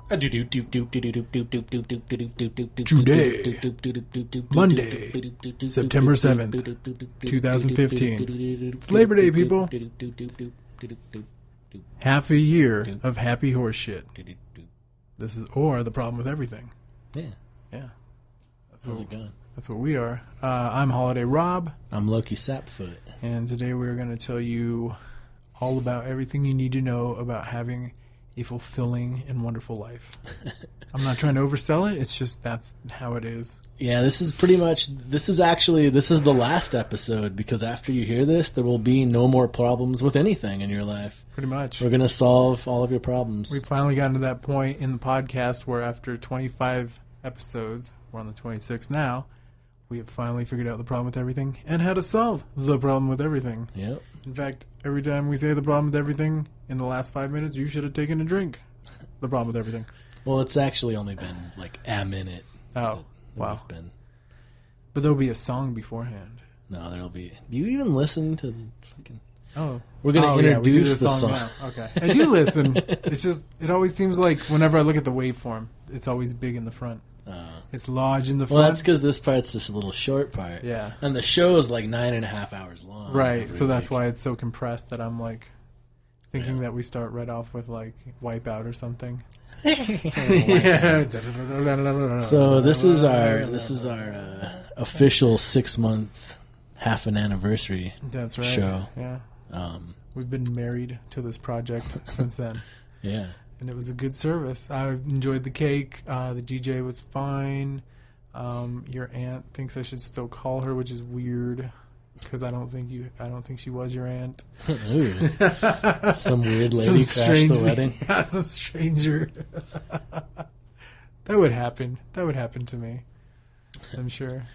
Today, Monday, September 7th, 2015. It's Labor Day, people. Half a year of happy horse shit. This is, or the problem with everything. Yeah. Yeah. How's it going? That's what we are. I'm Holiday Rob. I'm Lowki Sapfoot. And today we're going to tell you all about everything you need to know about having a fulfilling and wonderful life. I'm not trying to oversell it. It's just that's how it is. Yeah, this is the last episode, because after you hear this, there will be no more problems with anything in your life. Pretty much. We're going to solve all of your problems. We've finally gotten to that point in the podcast where after 25 episodes, we're on the 26th now, we have finally figured out the problem with everything and how to solve the problem with everything. Yep. In fact, every time we say the problem with everything, in the last 5 minutes, you should have taken a drink. The problem with everything. Well, it's actually only been like a minute. Oh, wow. But there'll be a song beforehand. No, there'll be... Do you even listen to the fucking... Oh. We're going to introduce the song. Now. Okay. I do listen. It's just, it always seems like whenever I look at the waveform, it's always big in the front. It's large in the front. Well, that's because this part's just a little short part. Yeah. And the show is like 9.5 hours long. Right. So that's why it's so compressed that I'm like thinking that we start right off with like Wipeout or something. Yeah. So this is our official 6-month half an anniversary. That's right. Show. Yeah. We've been married to this project since then. Yeah. And it was a good service. I enjoyed the cake. The DJ was fine. Your aunt thinks I should still call her, which is weird because I don't think she was your aunt. Some weird lady crashed the wedding. Yeah, some stranger. That would happen. That would happen to me, I'm sure.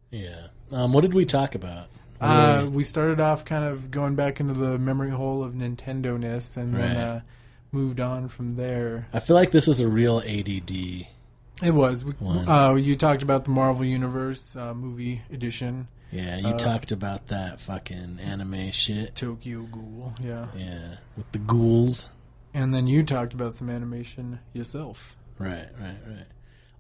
Yeah. What did we talk about? We started off kind of going back into the memory hole of Nintendo-ness, and then moved on from there. I feel like this was a real ADD. It was. You talked about the Marvel Universe movie edition. Yeah, you talked about that fucking anime shit. Tokyo Ghoul, yeah. Yeah, with the ghouls. And then you talked about some animation yourself. Right.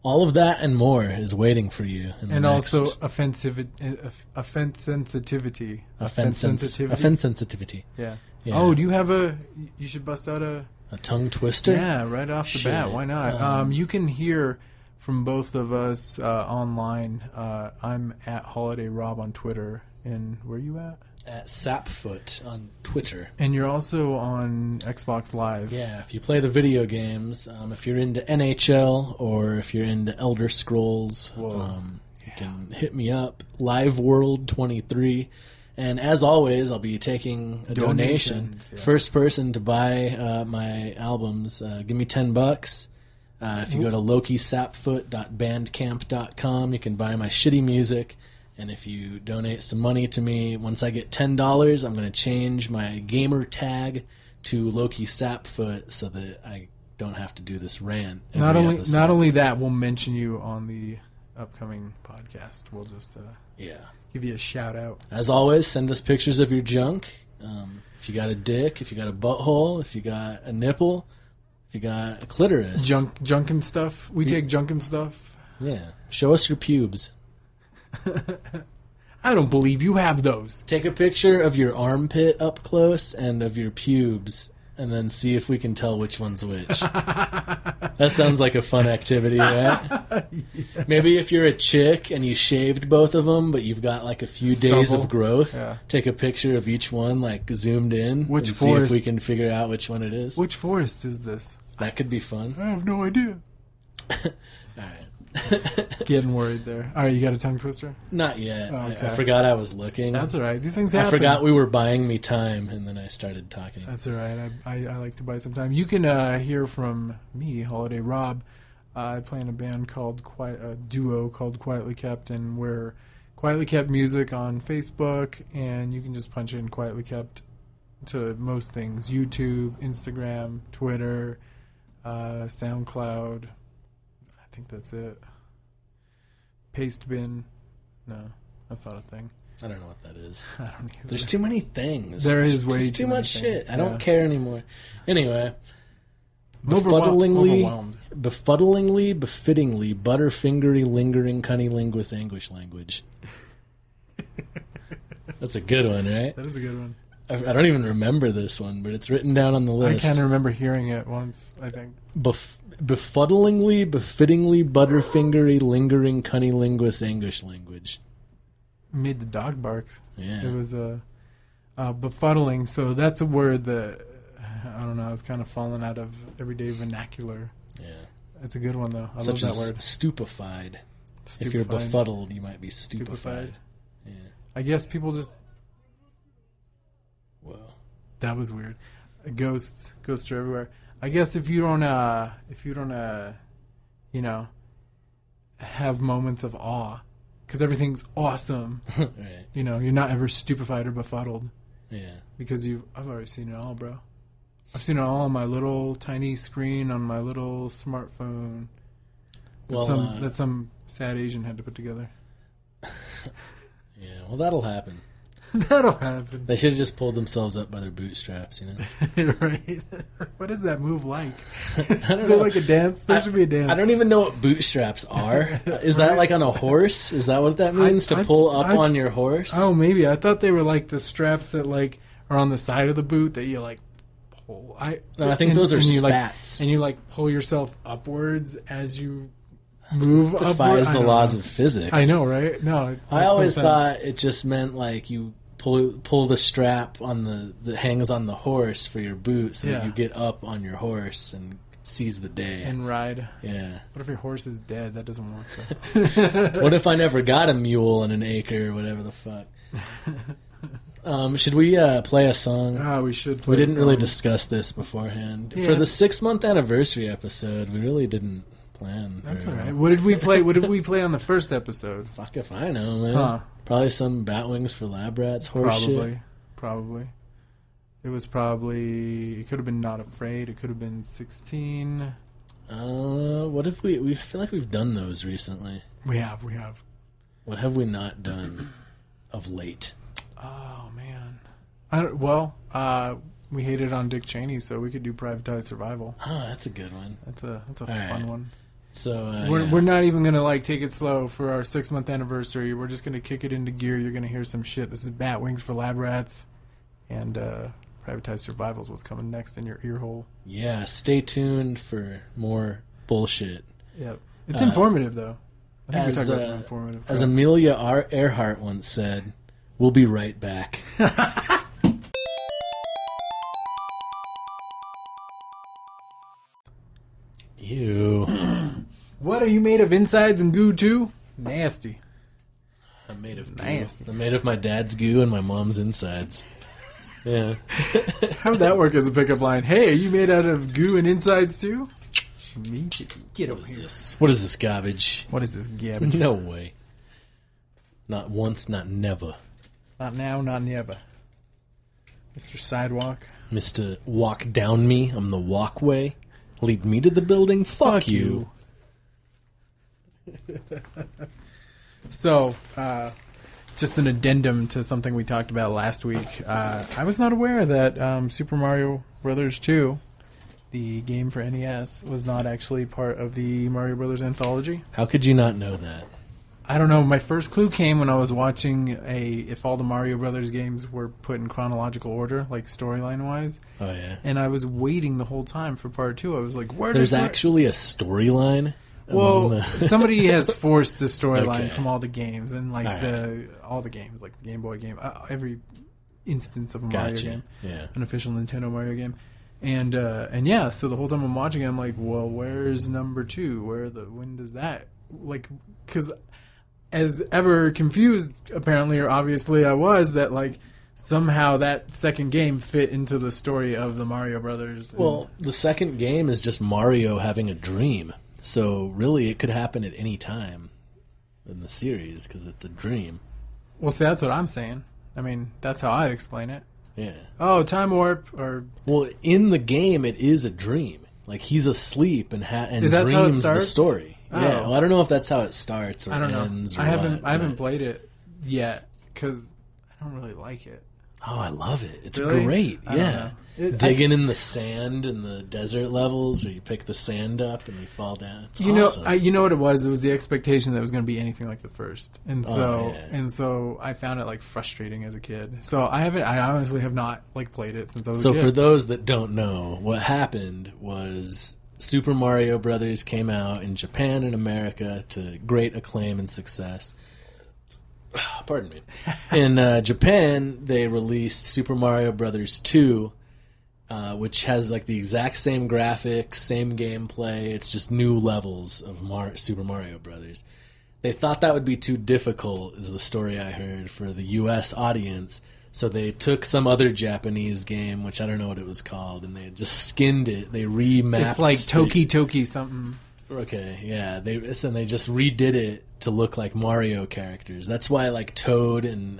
All of that and more is waiting for you. Also offense sensitivity. Offense sensitivity. Yeah. Oh, do you have you should bust out a tongue twister? Yeah, right off the bat. Why not? You can hear from both of us online. I'm at Holiday Rob on Twitter. And where are you at? At Sapfoot on Twitter. And you're also on Xbox Live. Yeah, if you play the video games, if you're into NHL or if you're into Elder Scrolls, you can hit me up, LiveWorld23. And as always, I'll be taking a donation. Yes. First person to buy my albums, give me $10. If you go to lokisapfoot.bandcamp.com, you can buy my shitty music. And if you donate some money to me, once I get $10, I'm going to change my gamer tag to Lowki Sapfoot so that I don't have to do this rant. Not only that, we'll mention you on the upcoming podcast. We'll just give you a shout out. As always, send us pictures of your junk. If you got a dick, if you got a butthole, if you got a nipple, if you got a clitoris. Junk and stuff. We take junk and stuff. Yeah. Show us your pubes. I don't believe you have those. Take a picture of your armpit up close and of your pubes, and then see if we can tell which one's which. That sounds like a fun activity, right? Yeah. Maybe if you're a chick and you shaved both of them, but you've got like a few days of growth, take a picture of each one, like zoomed in, and see if we can figure out which one it is. Which forest is this? That could be fun. I have no idea. All right. Getting worried there. All right, you got a tongue twister? Not yet. Oh, okay. I forgot I was looking. That's all right. These things happen. I forgot we were buying me time, and then I started talking. That's all right. I like to buy some time. You can hear from me, Holiday Rob. I play in a band called a duo called Quietly Kept, and we're Quietly Kept Music on Facebook, and you can just punch in Quietly Kept to most things: YouTube, Instagram, Twitter, SoundCloud. I think that's it. Paste bin. No, that's not a thing. I don't know what that is. I don't either. There's too many things. There is way too much things. shit. I don't care anymore. Anyway, Overwhelmed. befuddlingly, befittingly, butterfingery, lingering, cunnilingus, anguish language. That's a good one, right? That is a good one. I don't even remember this one, but it's written down on the list. I kind of remember hearing it once, I think. Befuddlingly, befittingly, butterfingery, lingering, cunnilingus, anguish language. Made the dog barks. Yeah. It was befuddling, so that's a word that, I don't know, it's kind of fallen out of everyday vernacular. Yeah. It's a good one, though. I Such love that as word. stupefied. If you're befuddled, you might be stupefied. Yeah. I guess people just... Whoa. That was weird. Ghosts are everywhere. I guess if you don't, have moments of awe, because everything's awesome, Right. you're not ever stupefied or befuddled. Yeah. Because I've already seen it all, bro. I've seen it all on my little tiny screen on my little smartphone. That some sad Asian had to put together. Yeah, well, that'll happen. That'll happen. They should have just pulled themselves up by their bootstraps, Right? What is that move like? I don't Is know. there like a dance? There should be a dance. I don't even know what bootstraps are. Is that like on a horse? Is that what that means, to pull up on your horse? Oh, maybe. I thought they were like the straps that like are on the side of the boot that you like pull. I think those are spats. And you like pull yourself upwards as you move upwards. Defies the laws of physics. I know, right? No, I always thought it just meant like you pull the strap on that hangs on the horse for your boot, so that you get up on your horse and seize the day and ride. Yeah. What if your horse is dead? That doesn't work. What if I never got a mule and an acre or whatever the fuck? Should we play a song? We should play We didn't really discuss this beforehand. Yeah. For the 6-month anniversary episode, we really didn't plan. That's all right. What did we play? What did we play on the first episode? Fuck if I know, man. Huh. Probably some Batwings for Lab Rats horse shit. Probably. It was probably... It could have been Not Afraid. It could have been 16. What if we feel like we've done those recently. We have. What have we not done of late? Oh, man. We hated on Dick Cheney, so we could do Privatized Survival. Oh, that's a good one. That's a fun one. So we're not even gonna like take it slow for our 6-month anniversary. We're just gonna kick it into gear. You're gonna hear some shit. This is Batwings for Lab Rats, and Privatized Survival is what's coming next in your ear hole. Yeah, stay tuned for more bullshit. Yep, it's informative though. I think we talked about some informative. As Amelia Earhart once said, "We'll be right back." Ew. What, are you made of insides and goo too? Nasty. I'm made of nasty. Goo. I'm made of my dad's goo and my mom's insides. Yeah. How'd that work as a pickup line? Hey, are you made out of goo and insides too? Me too. Get over here. What is this garbage? What is this garbage? No way. Not once, not never. Not now, not never. Mr. Sidewalk. Mr. Walk Down Me. I'm the walkway. Lead me to the building. Fuck you. So, just an addendum to something we talked about last week. I was not aware that Super Mario Brothers 2, the game for NES, was not actually part of the Mario Brothers anthology. How could you not know that? I don't know. My first clue came when I was watching if all the Mario Brothers games were put in chronological order, like storyline-wise. Oh, yeah. And I was waiting the whole time for part 2. I was like, There's actually a storyline? Well, somebody has forced the storyline Okay. from all the games, and like all the games, like the Game Boy game, every instance of a Mario game, an official Nintendo Mario game, and yeah. So the whole time I'm watching it, I'm like, well, where's number 2? When does that because as ever confused apparently or obviously I was that like somehow that second game fit into the story of the Mario Brothers. Well, the second game is just Mario having a dream. So really it could happen at any time in the series because it's a dream. Well, see, that's what I'm saying. I mean, that's how I'd explain it. Yeah. Oh, time warp or... Well, in the game it is a dream. Like he's asleep and is that dreams how it starts? the story. Oh. Yeah, well, I don't know if that's how it starts or I don't ends know. or I haven't played it yet because I don't really like it. Oh, I love it. It's Really? great. I don't Yeah. know. Digging in the sand in the desert levels where you pick the sand up and you fall down. It's awesome. You know what it was? It was the expectation that it was going to be anything like the first. And so yeah. and so I found it like frustrating as a kid. So I honestly have not like played it since I was a So kid. for those that don't know, what happened was Super Mario Brothers came out in Japan and America to great acclaim and success. Pardon me. In Japan, they released Super Mario Brothers 2, which has like the exact same graphics, same gameplay. It's just new levels of Super Mario Brothers. They thought that would be too difficult, is the story I heard, for the U.S. audience. So they took some other Japanese game, which I don't know what it was called, and they just skinned it. They remapped. It's like Toki something. Okay, yeah. They just redid it to look like Mario characters. That's why like Toad and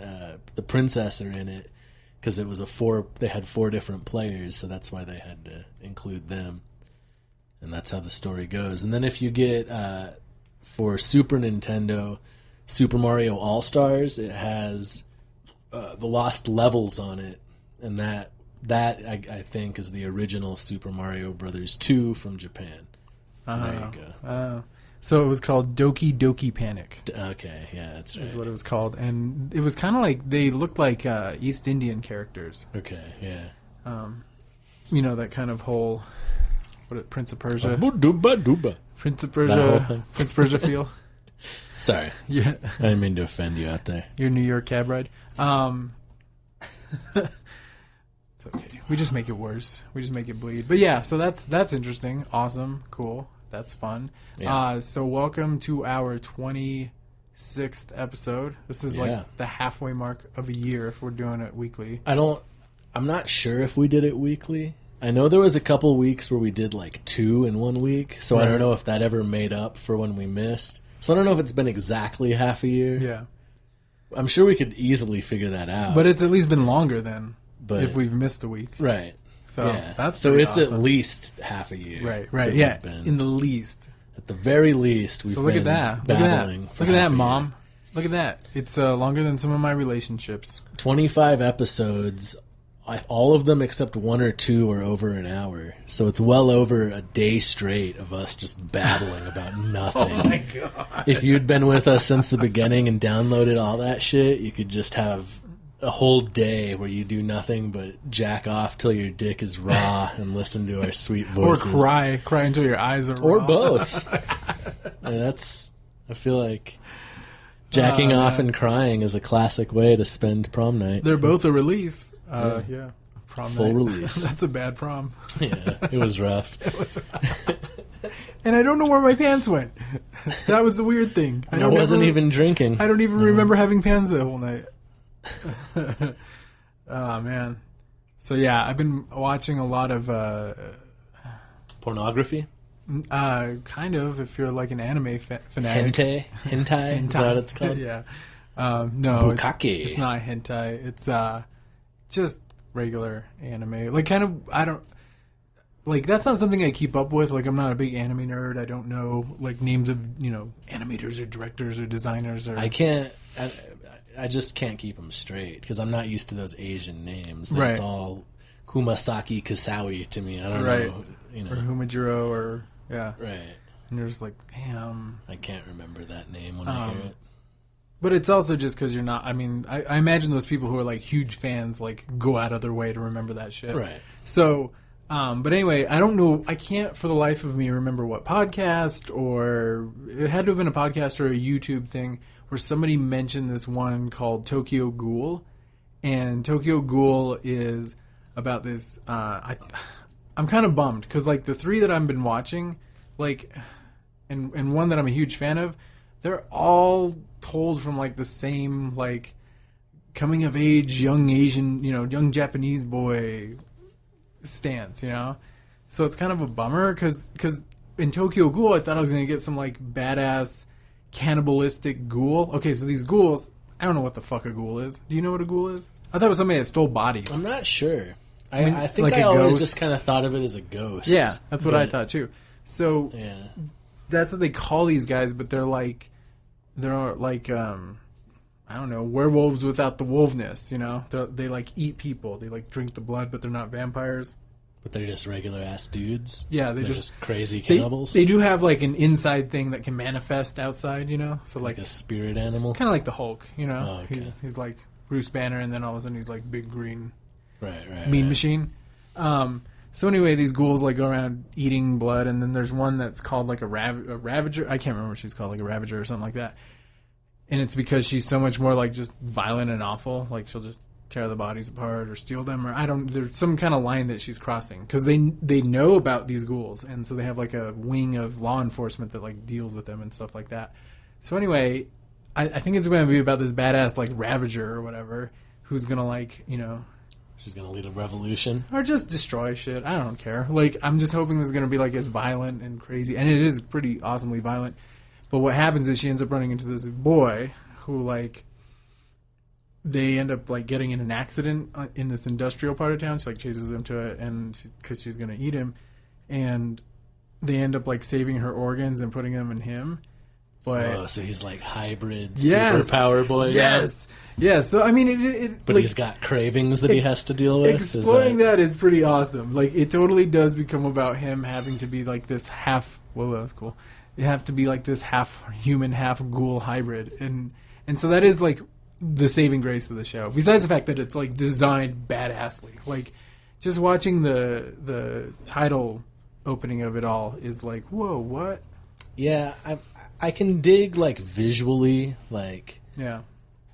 the princess are in it, because it was they had 4 different players, so that's why they had to include them. And that's how the story goes. And then if you get for Super Nintendo, Super Mario All-Stars, it has the Lost Levels on it, and that I think is the original Super Mario Brothers 2 from Japan. So there you go. So it was called Doki Doki Panic. Okay, yeah, that's right. Is what it was called, and it was kind of like they looked like East Indian characters. Okay, yeah. You know, that kind of whole Prince of Persia, Prince of That whole Persia, thing. Prince of Persia feel. Sorry, Yeah, I didn't mean to offend you out there. your New York cab ride. It's okay. We just make it worse. We just make it bleed. But yeah, so that's interesting. Awesome. Cool. That's fun. Yeah. So welcome to our 26th episode. This is Yeah. like the halfway mark of a year if we're doing it weekly. I'm not sure if we did it weekly. I know there was a couple weeks where we did like 2 in 1 week, so I Right. don't know if that ever made up for when we missed. So I don't know if it's been exactly half a year. Yeah. I'm sure we could easily figure that out. But it's at least been longer than But- if we've missed a week. right. So Yeah. that's so pretty it's awesome. at least half a year. Right. that Yeah. we've been. In the least. At the very least, we've So look been at that. Look at babbling that. for Look at half that, a Mom. year. Look at that. It's longer than some of my relationships. 25 episodes. All of them except 1 or 2 are over an hour. So it's well over a day straight of us just babbling about nothing. Oh my god. If you'd been with us since the beginning and downloaded all that shit, you could just have a whole day where you do nothing but jack off till your dick is raw and listen to our sweet Or voices. cry until your eyes are Or raw. both. And I feel like jacking off and crying is a classic way to spend prom night. They're both a release. Yeah. Prom Full night. release. That's a bad prom. Yeah, it was rough. And I don't know where my pants went. That was the weird thing. I wasn't even drinking. I don't even remember having pants that whole night. Oh man. So yeah, I've been watching a lot of Pornography? kind of, if you're like an anime fanatic. Hentai? Is that what it's called? Yeah. No, Bukkake. it's not hentai. It's just regular anime. Like kind of, I don't like, that's not something I keep up with. Like, I'm not a big anime nerd. I don't know like names of animators or directors or designers or. I just can't keep them straight because I'm not used to those Asian names. That's Right. all Kumasaki Kusawi to me. I don't Right. know. Or Humajiro or yeah. Right. And you're just like, damn. I can't remember that name when I hear it. But it's also just because you're not. I mean, I imagine those people who are like huge fans like go out of their way to remember that shit. Right. So, but anyway, I don't know. I can't for the life of me remember what podcast, or it had to have been a podcast or a YouTube thing where somebody mentioned this one called Tokyo Ghoul, and Tokyo Ghoul is about this. I'm kind of bummed because like the 3 that I've been watching, like, and one that I'm a huge fan of, they're all told from like the same like coming of age young Asian, young Japanese boy stance, So it's kind of a bummer because in Tokyo Ghoul I thought I was going to get some like badass cannibalistic ghoul. Okay, so these ghouls, I don't know what the fuck a ghoul is. Do you know what a ghoul is? I thought it was somebody that stole bodies. I'm not sure. I think like I a always ghost? just kind of thought of it as a ghost. Yeah, that's what I But, thought too. So Yeah. that's what they call these guys, but they're like I don't know, werewolves without the wolfness, you know? They like eat people. They like drink the blood, but they're not vampires. But they're just regular ass dudes. Yeah, they're just crazy cannibals. They do have like an inside thing that can manifest outside, you know? So like a spirit animal? Kind of like the Hulk, you know? Oh, okay. He's like Bruce Banner, and then all of a sudden he's like big green mean machine. So anyway, these ghouls like go around eating blood, and then there's one that's called like a Ravager. I can't remember what she's called, like a Ravager or something like that. And it's because she's so much more like just violent and awful. Like she'll just tear the bodies apart or steal them, or there's some kind of line that she's crossing, because they know about these ghouls, and so they have like a wing of law enforcement that like deals with them and stuff like that. So anyway, I think it's going to be about this badass like Ravager or whatever, who's going to like, you know, she's going to lead a revolution. Or just destroy shit. I don't care. Like, I'm just hoping this is going to be, like, as violent and crazy. And it is pretty awesomely violent. But what happens is she ends up running into this boy who, like, they end up, like, getting in an accident in this industrial part of town. She, like, chases him to it because she's going to eat him. And they end up, like, saving her organs and putting them in him. But so he's like hybrid superpower boy. Yes. Yeah, so I mean, but like, he's got cravings that he has to deal with. Exploring that is pretty awesome. Like, it totally does become about him having to be like this half. Whoa, that was cool. You have to be like this half human, half ghoul hybrid, and so that is like the saving grace of the show. Besides the fact that it's like designed badassly, like just watching the title opening of it all is like, whoa, what? Yeah, I can dig, like, visually, like... Yeah.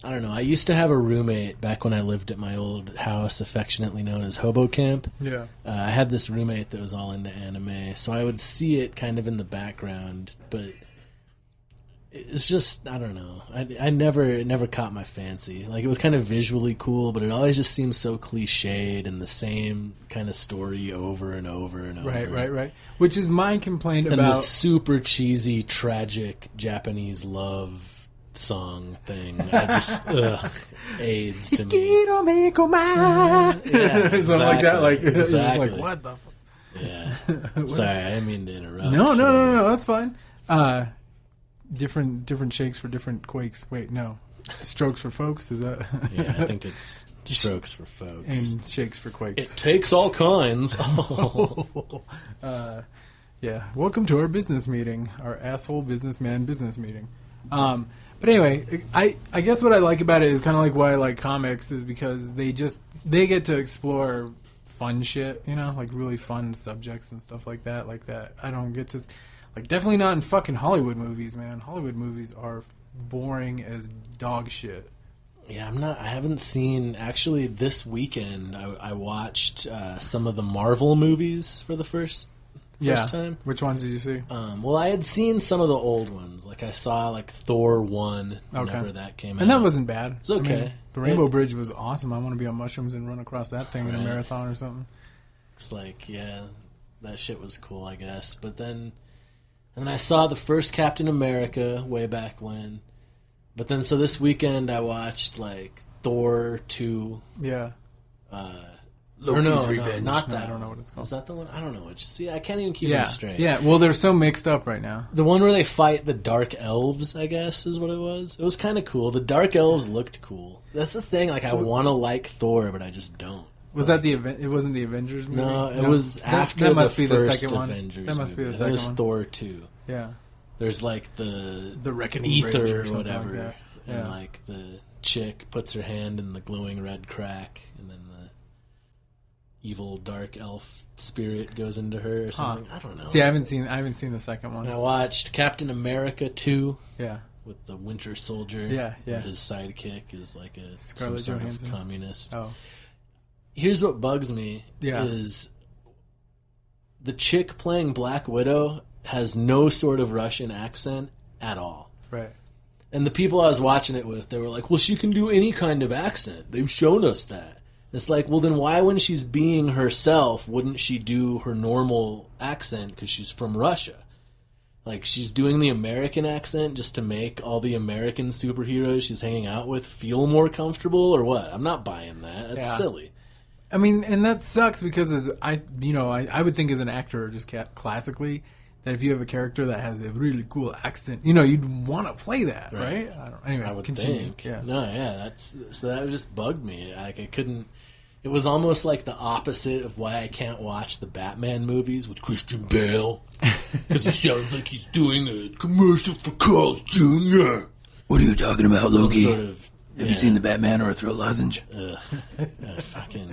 I don't know. I used to have a roommate back when I lived at my old house, affectionately known as Hobo Camp. Yeah. I had this roommate that was all into anime, so I would see it kind of in the background, but it's just, I don't know. It never caught my fancy. Like, it was kind of visually cool, but it always just seems so cliched and the same kind of story over and over and over. Right. Which is my complaint and about... the super cheesy, tragic Japanese love song thing. I just, AIDS to me. Yeah, exactly. Something like that. Like, exactly. It's just like, what the fuck? Yeah. Sorry, I didn't mean to interrupt. No, that's fine. Different shakes for different quakes. Wait, no. Strokes for folks, is that? Yeah, I think it's strokes for folks. And shakes for quakes. It takes all kinds. Yeah. Welcome to our business meeting. Our asshole businessman business meeting. But anyway, I guess what I like about it is kind of like why I like comics is because they get to explore fun shit, you know, like really fun subjects and stuff like that. I don't get to... Like, definitely not in fucking Hollywood movies, man. Hollywood movies are boring as dog shit. Yeah, I haven't seen... Actually, this weekend, I watched some of the Marvel movies for the first time. Which ones did you see? Well, I had seen some of the old ones. Like, I saw, like, Thor 1 whenever that came out. And that wasn't bad. It's okay. I mean, the Rainbow Bridge was awesome. I want to be on mushrooms and run across that thing in a marathon or something. It's like, yeah, that shit was cool, I guess. But then... And then I saw the first Captain America way back when. But then, so this weekend I watched, like, Thor 2. Yeah. Loki's Revenge. Not that. I don't know what it's called. Is that the one? I don't know. See, I can't even keep them straight. Yeah, well, they're so mixed up right now. The one where they fight the Dark Elves, I guess, is what it was. It was kind of cool. The Dark Elves looked cool. That's the thing. Like, I want to like Thor, but I just don't. Was that the event? It wasn't the Avengers movie? No, it was after that must be the the first second Avengers one. That must be the movie. second It was one. Thor 2. Yeah. There's like the Reckoning ether or whatever, like that. Yeah. and like the chick puts her hand in the glowing red crack, and then the evil dark elf spirit goes into her or something. I don't know. See, I haven't seen the second one. And I watched Captain America 2. Yeah. With the Winter Soldier. Yeah. His sidekick is like a Scarlett some sort Johansson. of communist. Oh. Here's what bugs me is the chick playing Black Widow has no sort of Russian accent at all. Right. And the people I was watching it with, they were like, well, she can do any kind of accent. They've shown us that. It's like, well, then why, when she's being herself, wouldn't she do her normal accent because she's from Russia? Like, she's doing the American accent just to make all the American superheroes she's hanging out with feel more comfortable, or what? I'm not buying that. That's silly. I mean, and that sucks because I would think as an actor, just classically, that if you have a character that has a really cool accent, you'd want to play that, right? Anyway, I would continue. think. Yeah. No, yeah, that just bugged me. Like I couldn't. It was almost like the opposite of why I can't watch the Batman movies with Christian Bale, because he sounds like he's doing a commercial for Carl's Jr. What are you talking about, Loki? Have you seen the Batman or a throat lozenge?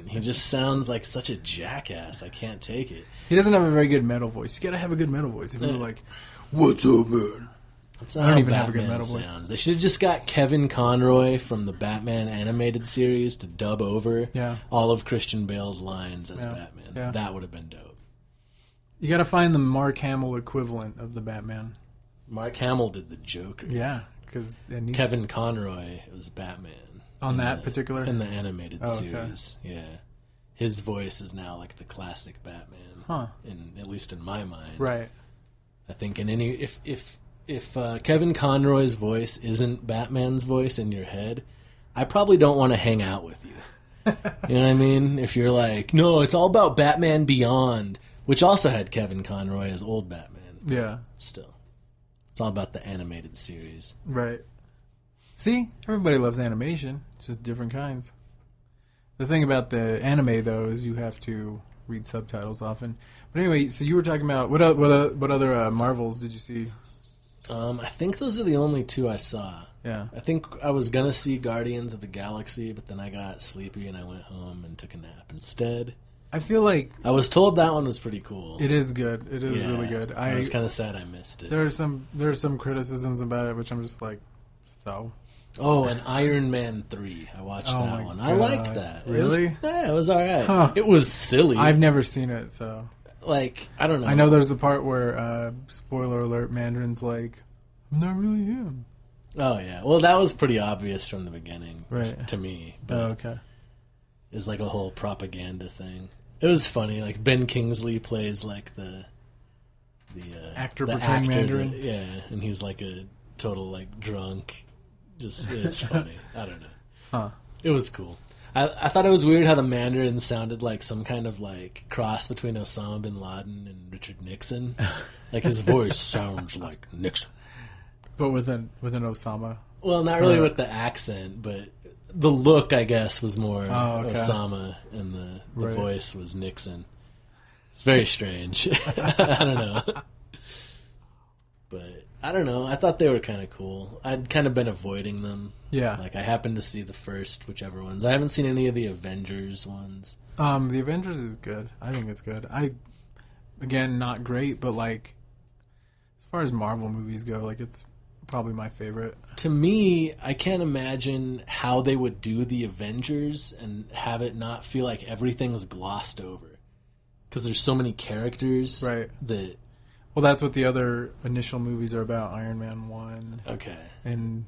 He just sounds like such a jackass. I can't take it. He doesn't have a very good metal voice. You gotta have a good metal voice. If you're like, "What's up, man?" I don't even have a good metal voice. They should have just got Kevin Conroy from the Batman animated series to dub over all of Christian Bale's lines as Batman. Yeah. That would have been dope. You gotta find the Mark Hamill equivalent of the Batman. Mark Hamill did the Joker. Yeah, because Kevin Conroy was Batman in the animated series. Okay. Yeah, his voice is now like the classic Batman. At least in my mind, right? I think if Kevin Conroy's voice isn't Batman's voice in your head, I probably don't want to hang out with you. You know what I mean? If you're like, no, it's all about Batman Beyond, which also had Kevin Conroy as old Batman. Yeah. Still. It's all about the animated series. Right. See? Everybody loves animation. It's just different kinds. The thing about the anime, though, is you have to read subtitles often. But anyway, so you were talking about... What other Marvels did you see? I think those are the only two I saw. Yeah. I think I was going to see Guardians of the Galaxy, but then I got sleepy and I went home and took a nap instead. I feel like... I was told that one was pretty cool. It is good. It is really good. I was kind of sad I missed it. There are some criticisms about it, which I'm just like, so... Oh, and Iron Man 3. I watched that one. God. I liked that. Really? It was alright. Huh. It was silly. I've never seen it, so... Like, I don't know. I know there's the part where, spoiler alert, Mandarin's like, I'm not really him. Oh, yeah. Well, that was pretty obvious from the beginning, right? To me. But okay. It's like a whole propaganda thing. It was funny. Like, Ben Kingsley plays, like, the actor portraying Mandarin. And he's, like, a total, like, drunk. It's funny. I don't know. Huh. It was cool. I thought it was weird how the Mandarin sounded like some kind of like cross between Osama bin Laden and Richard Nixon. Like his voice sounds like Nixon, but with an Osama. Well, not really with the accent, but the look, I guess, was more Osama, and the voice was Nixon. It's very strange. I don't know, but I don't know. I thought they were kind of cool. I'd kind of been avoiding them. Yeah. Like, I happened to see the first, whichever ones. I haven't seen any of the Avengers ones. The Avengers is good. I think it's good. Again, not great, but, like, as far as Marvel movies go, like, it's probably my favorite. To me, I can't imagine how they would do the Avengers and have it not feel like everything's glossed over. Because there's so many characters that... Well, that's what the other initial movies are about. Iron Man 1. Okay. And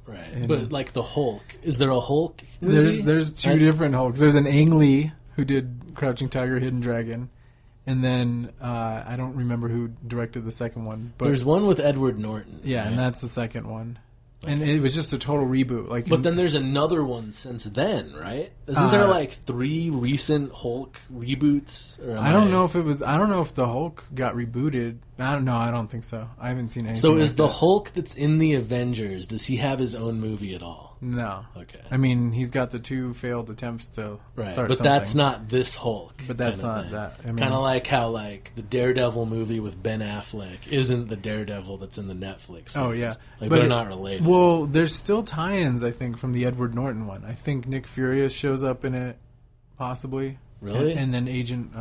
but like the Hulk, is there a Hulk movie? There's two different Hulks. There's an Ang Lee who did Crouching Tiger, Hidden Dragon, and then I don't remember who directed the second one. But there's one with Edward Norton. Yeah, right? And that's the second one. Okay. And it was just a total reboot. But then there's another one since then, right? Isn't there like 3 recent Hulk reboots? I don't know if the Hulk got rebooted. I don't think so. I haven't seen anything. So is the Hulk that's in the Avengers, does he have his own movie at all? No. Okay. I mean, he's got the 2 failed attempts to start but something. That's not this Hulk. But that's not that. I mean, kind of like how like the Daredevil movie with Ben Affleck isn't the Daredevil that's in the Netflix series. Oh, yeah. Like, they're not related. Well, there's still tie-ins, I think, from the Edward Norton one. I think Nick Furious shows up in it, possibly. Really? And then Agent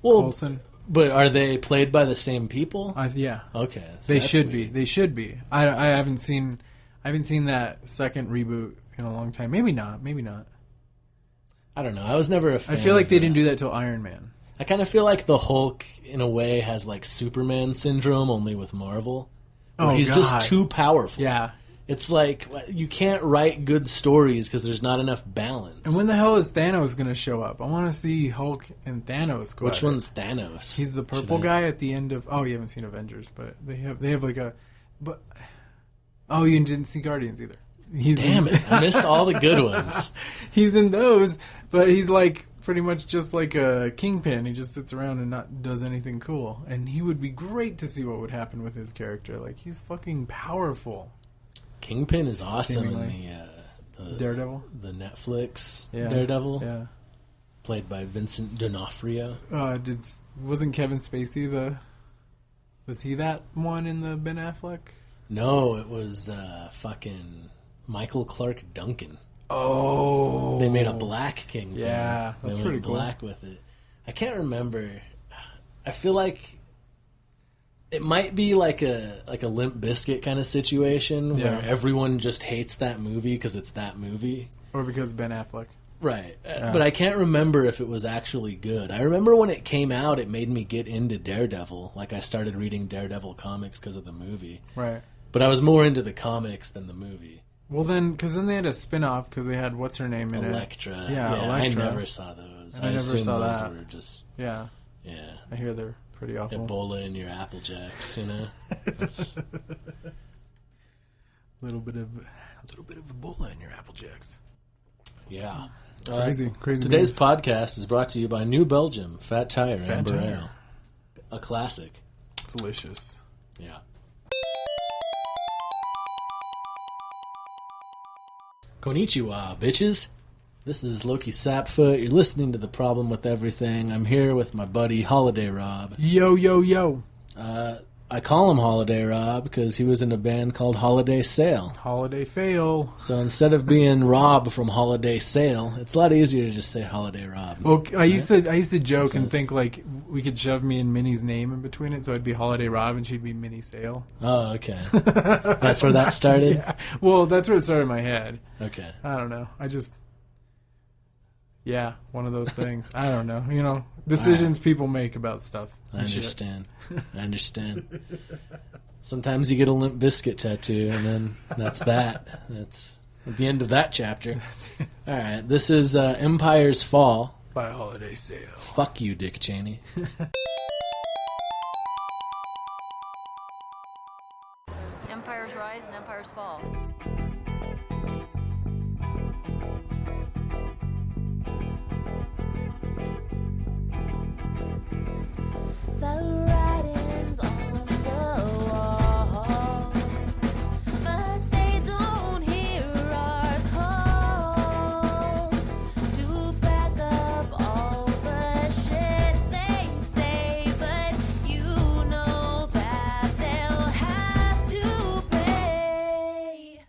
Coulson. But are they played by the same people? Yeah. Okay. So they should be. They should be. I haven't seen that second reboot in a long time. Maybe not. I don't know. I was never a fan. I feel like they didn't do that till Iron Man. I kind of feel like the Hulk, in a way, has like Superman syndrome, only with Marvel. He's just too powerful. Yeah. It's like, you can't write good stories because there's not enough balance. And when the hell is Thanos going to show up? I want to see Hulk and Thanos go Which one's Thanos? He's the purple guy at the end of... Oh, you haven't seen Avengers, but they have like a... But oh, you didn't see Guardians either. Damn it. I missed all the good ones. He's in those, but he's like pretty much just like a kingpin. He just sits around and not does anything cool. And he would be great to see what would happen with his character. Like, he's fucking powerful. Kingpin is awesome Seemingly. in the Daredevil? the Netflix Yeah. Daredevil, Yeah. played by Vincent D'Onofrio. Wasn't Kevin Spacey was he that one in the Ben Affleck? No, it was fucking Michael Clark Duncan. Oh. They made a black Kingpin. Yeah, that's they pretty went cool. black with it. I can't remember. I feel like it might be like a Limp Bizkit kind of situation where everyone just hates that movie because it's that movie. Or because Ben Affleck. Right. But I can't remember if it was actually good. I remember when it came out, it made me get into Daredevil. Like, I started reading Daredevil comics because of the movie. Right. But I was more into the comics than the movie. Well, because then they had a spin-off because they had what's-her-name in Elektra. it. Yeah, Elektra. I never saw those. I never assume saw those that. were just... Yeah. Yeah. I hear they're pretty awful. Ebola in your Apple Jacks, you know? That's... A little bit of Ebola in your Apple Jacks. Yeah. Crazy Today's news. podcast is brought to you by New Belgium Fat Tire Amber Tire. Ale. A classic. Delicious. Yeah. Konnichiwa, bitches. This is Loki Sapfoot. You're listening to The Problem with Everything. I'm here with my buddy Holiday Rob. Yo, yo, yo. I call him Holiday Rob because he was in a band called Holiday Sale. Holiday fail. So instead of being Rob from Holiday Sale, it's a lot easier to just say Holiday Rob. Well, I used to joke and think like we could shove me and Minnie's name in between it, so I'd be Holiday Rob and she'd be Minnie Sale. Oh, okay. That's where that started? Yeah. Well, that's where it started in my head. Okay. I don't know. Yeah, one of those things. I don't know. You know, decisions people make about stuff. I understand. I understand. Sometimes you get a Limp Bizkit tattoo, and then that's that. That's at the end of that chapter. All right, this is Empire's Fall. By Holiday Sale. Fuck you, Dick Cheney. Empires rise and empires fall. The writings on the walls, but they don't hear our calls to back up all the shit they say. But you know that they'll have to pay.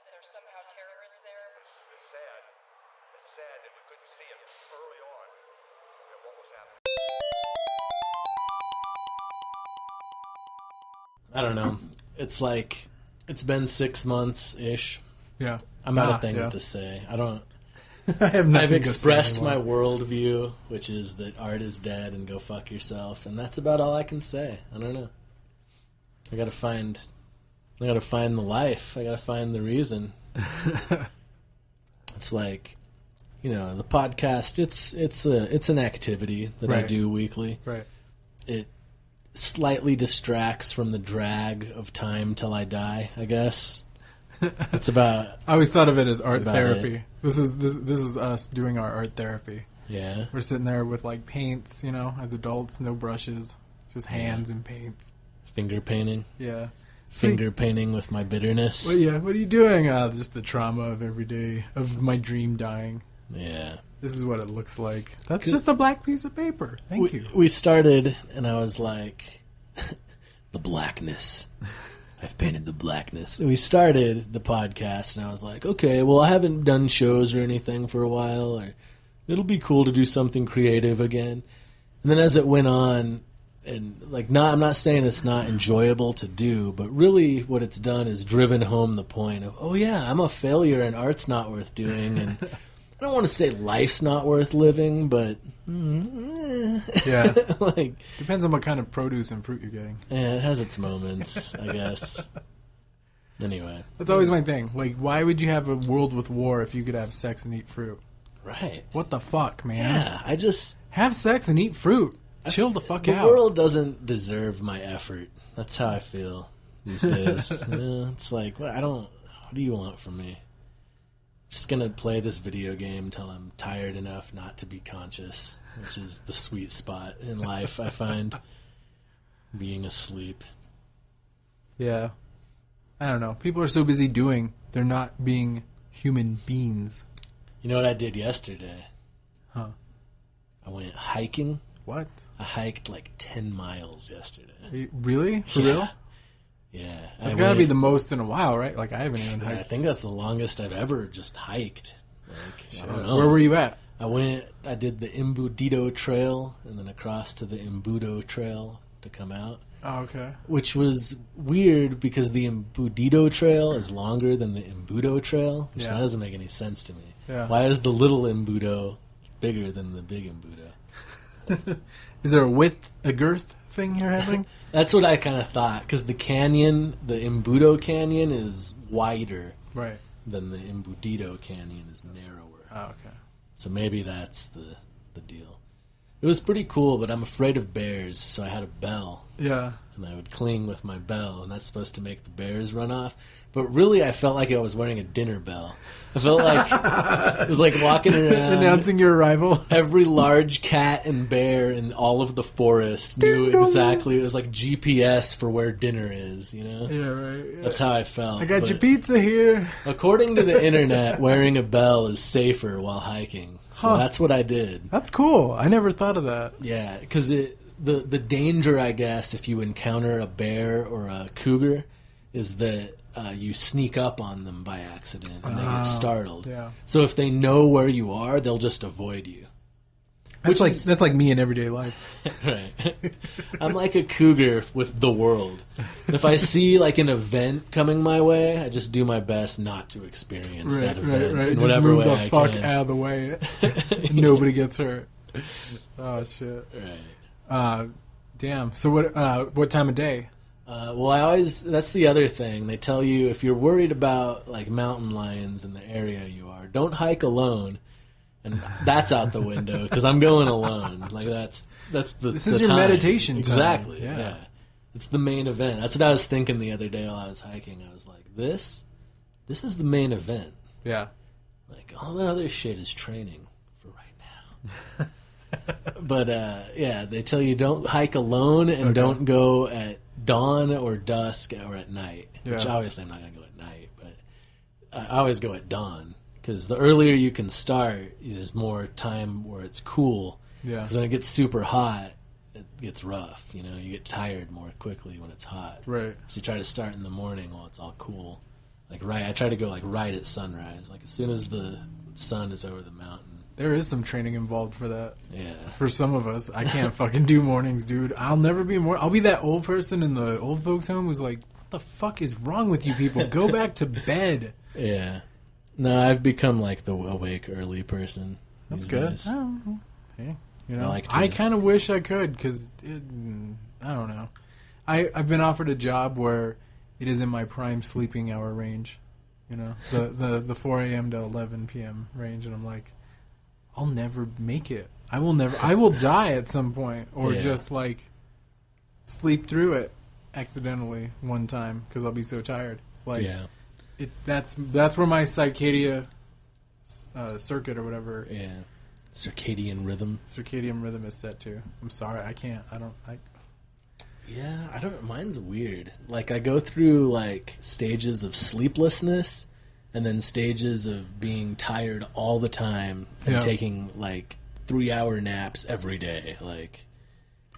that there's somehow terrorists there? It's sad. It's sad that we couldn't see it early on that what was happening. I don't know. It's like it's been 6 months ish. Yeah. I'm out of things yeah. to say. I don't. I have nothing I've to expressed say my anymore. worldview, which is that art is dead and go fuck yourself, and that's about all I can say. I don't know. I gotta find the life. I gotta find the reason. It's like, the podcast. It's an activity that I Right. do weekly. Right. It slightly distracts from the drag of time till I die, I guess. It's about I always thought of it as art about therapy. it. This is us doing our art therapy. yeah. We're sitting there with like paints, as adults, no brushes, just hands and paints. Finger painting. Yeah. Finger painting with my bitterness. Well, yeah. What are you doing? Just the trauma of every day of my dream dying. Yeah. This is what it looks like. That's just a black piece of paper. Thank you. We started, and I was like, the blackness. I've painted the blackness. We started the podcast, and I was like, okay, well, I haven't done shows or anything for a while, or it'll be cool to do something creative again. And then as it went on, and I'm not saying it's not enjoyable to do, but really what it's done is driven home the point of, oh yeah, I'm a failure and art's not worth doing, and I don't want to say life's not worth living, but Yeah. like, Depends on what kind of produce and fruit you're getting. yeah, it has its moments, I guess. Anyway, That's always my thing. Like, why would you have a world with war if you could have sex and eat fruit? right? What the fuck, man? Yeah, I just Have sex and eat fruit. Chill the fuck the out. world doesn't deserve my effort. That's how I feel these days. It's like, what do you want from me? Just gonna play this video game till I'm tired enough not to be conscious, which is the sweet spot in life, I find. Being asleep. Yeah. I don't know. People are so busy doing, they're not being human beings. You know what I did yesterday? Huh. I went hiking. What? I hiked like 10 miles yesterday. Really? For Yeah. real? Yeah. It's gotta be the most in a while, right? Like, I haven't even hiked. I think that's the longest I've ever just hiked. I don't know. Where were you at? I did the Embudito Trail and then across to the Embudo Trail to come out, Oh, okay. which was weird because the Embudito Trail is longer than the Embudo Trail, which Yeah. that doesn't make any sense to me. Yeah. Why is the little Embudo bigger than the big Embudo? Is there a girth thing you're having? That's what I kind of thought, because the canyon, the Embudo Canyon, is wider Right. than the Embudito Canyon is narrower. Oh, okay. So maybe that's the deal. It was pretty cool, but I'm afraid of bears, so I had a bell, Yeah. and I would cling with my bell, and that's supposed to make the bears run off. But really, I felt like I was wearing a dinner bell. I felt like it was like walking around. Announcing your arrival. Every large cat and bear in all of the forest knew exactly. It was like GPS for where dinner is, Yeah, right. Yeah. That's how I felt. I got But your pizza here. according to the internet, wearing a bell is safer while hiking. So Huh. that's what I did. That's cool. I never thought of that. Yeah, because the danger, I guess, if you encounter a bear or a cougar, is that you sneak up on them by accident and they get startled. yeah. So if they know where you are, they'll just avoid you. That's like me in everyday life. Right. I'm like a cougar with the world. If I see like an event coming my way, I just do my best not to experience that event in Just whatever move way the I fuck can. out of the way. Nobody gets hurt. Oh shit. Right. Damn. So what time of day? Well, that's the other thing. They tell you if you're worried about like mountain lions in the area you are, don't hike alone. And that's out the window because I'm going alone. Like that's the This is the your time. meditation time. Exactly. Yeah. Yeah. It's the main event. That's what I was thinking the other day while I was hiking. I was like, this is the main event. Yeah. Like all the other shit is training for right now. But yeah, they tell you don't hike alone and don't go at dawn or dusk or at night. Which Yeah. obviously I'm not gonna go at night, but I always go at dawn because the earlier you can start, there's more time where it's cool. Yeah. Because when it gets super hot, it gets rough. You know, you get tired more quickly when it's hot. Right. So you try to start in the morning while it's all cool. I try to go like right at sunrise, like as soon as the sun is over the mountain. There is some training involved for that. Yeah. For some of us, I can't fucking do mornings, dude. I'll never be I'll be that old person in the old folks' home who's like, "What the fuck is wrong with you people? Go back to bed." Yeah. No, I've become like the awake early person. That's these good. days. Oh, hey, you know, I like to- I kind of wish I could because I don't know. I've been offered a job where it is in my prime sleeping hour range. You know, the 4 a.m. to 11 p.m. range, and I'm like, I'll never make it. I will die at some point, or Yeah. just like sleep through it accidentally one time because I'll be so tired. Like, Yeah. that's where my circadian circuit or whatever Yeah. Circadian rhythm. circadian rhythm is set to. I'm sorry, I can't. Yeah, I don't. Mine's weird. Like I go through like stages of sleeplessness, and then stages of being tired all the time and Yeah. taking like 3-hour naps every day. Like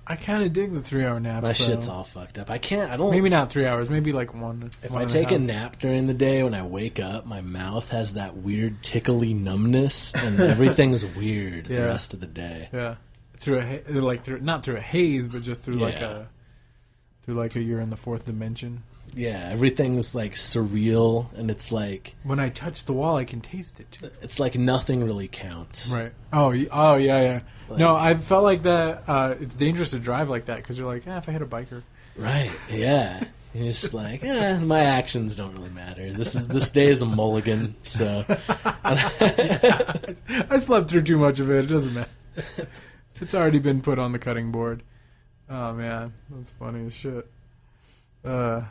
I kind of dig the 3-hour naps. my so shit's all fucked up. I can't. I don't. maybe not 3 hours. Maybe like one. If one I and take a half. nap during the day, when I wake up, my mouth has that weird tickly numbness, and everything's weird Yeah. the rest of the day. Yeah, not through a haze, but just through Yeah. like a you're in the fourth dimension. Yeah, everything's like surreal, and it's like When I touch the wall, I can taste it too. it's like nothing really counts. Right. Oh, yeah. Like- No, I felt like that. It's dangerous to drive like that because you're like, if I hit a biker. Right. Yeah. You're just like, my actions don't really matter. This day is a mulligan, so I slept through too much of it. It doesn't matter. It's already been put on the cutting board. Oh man, that's funny as shit. well,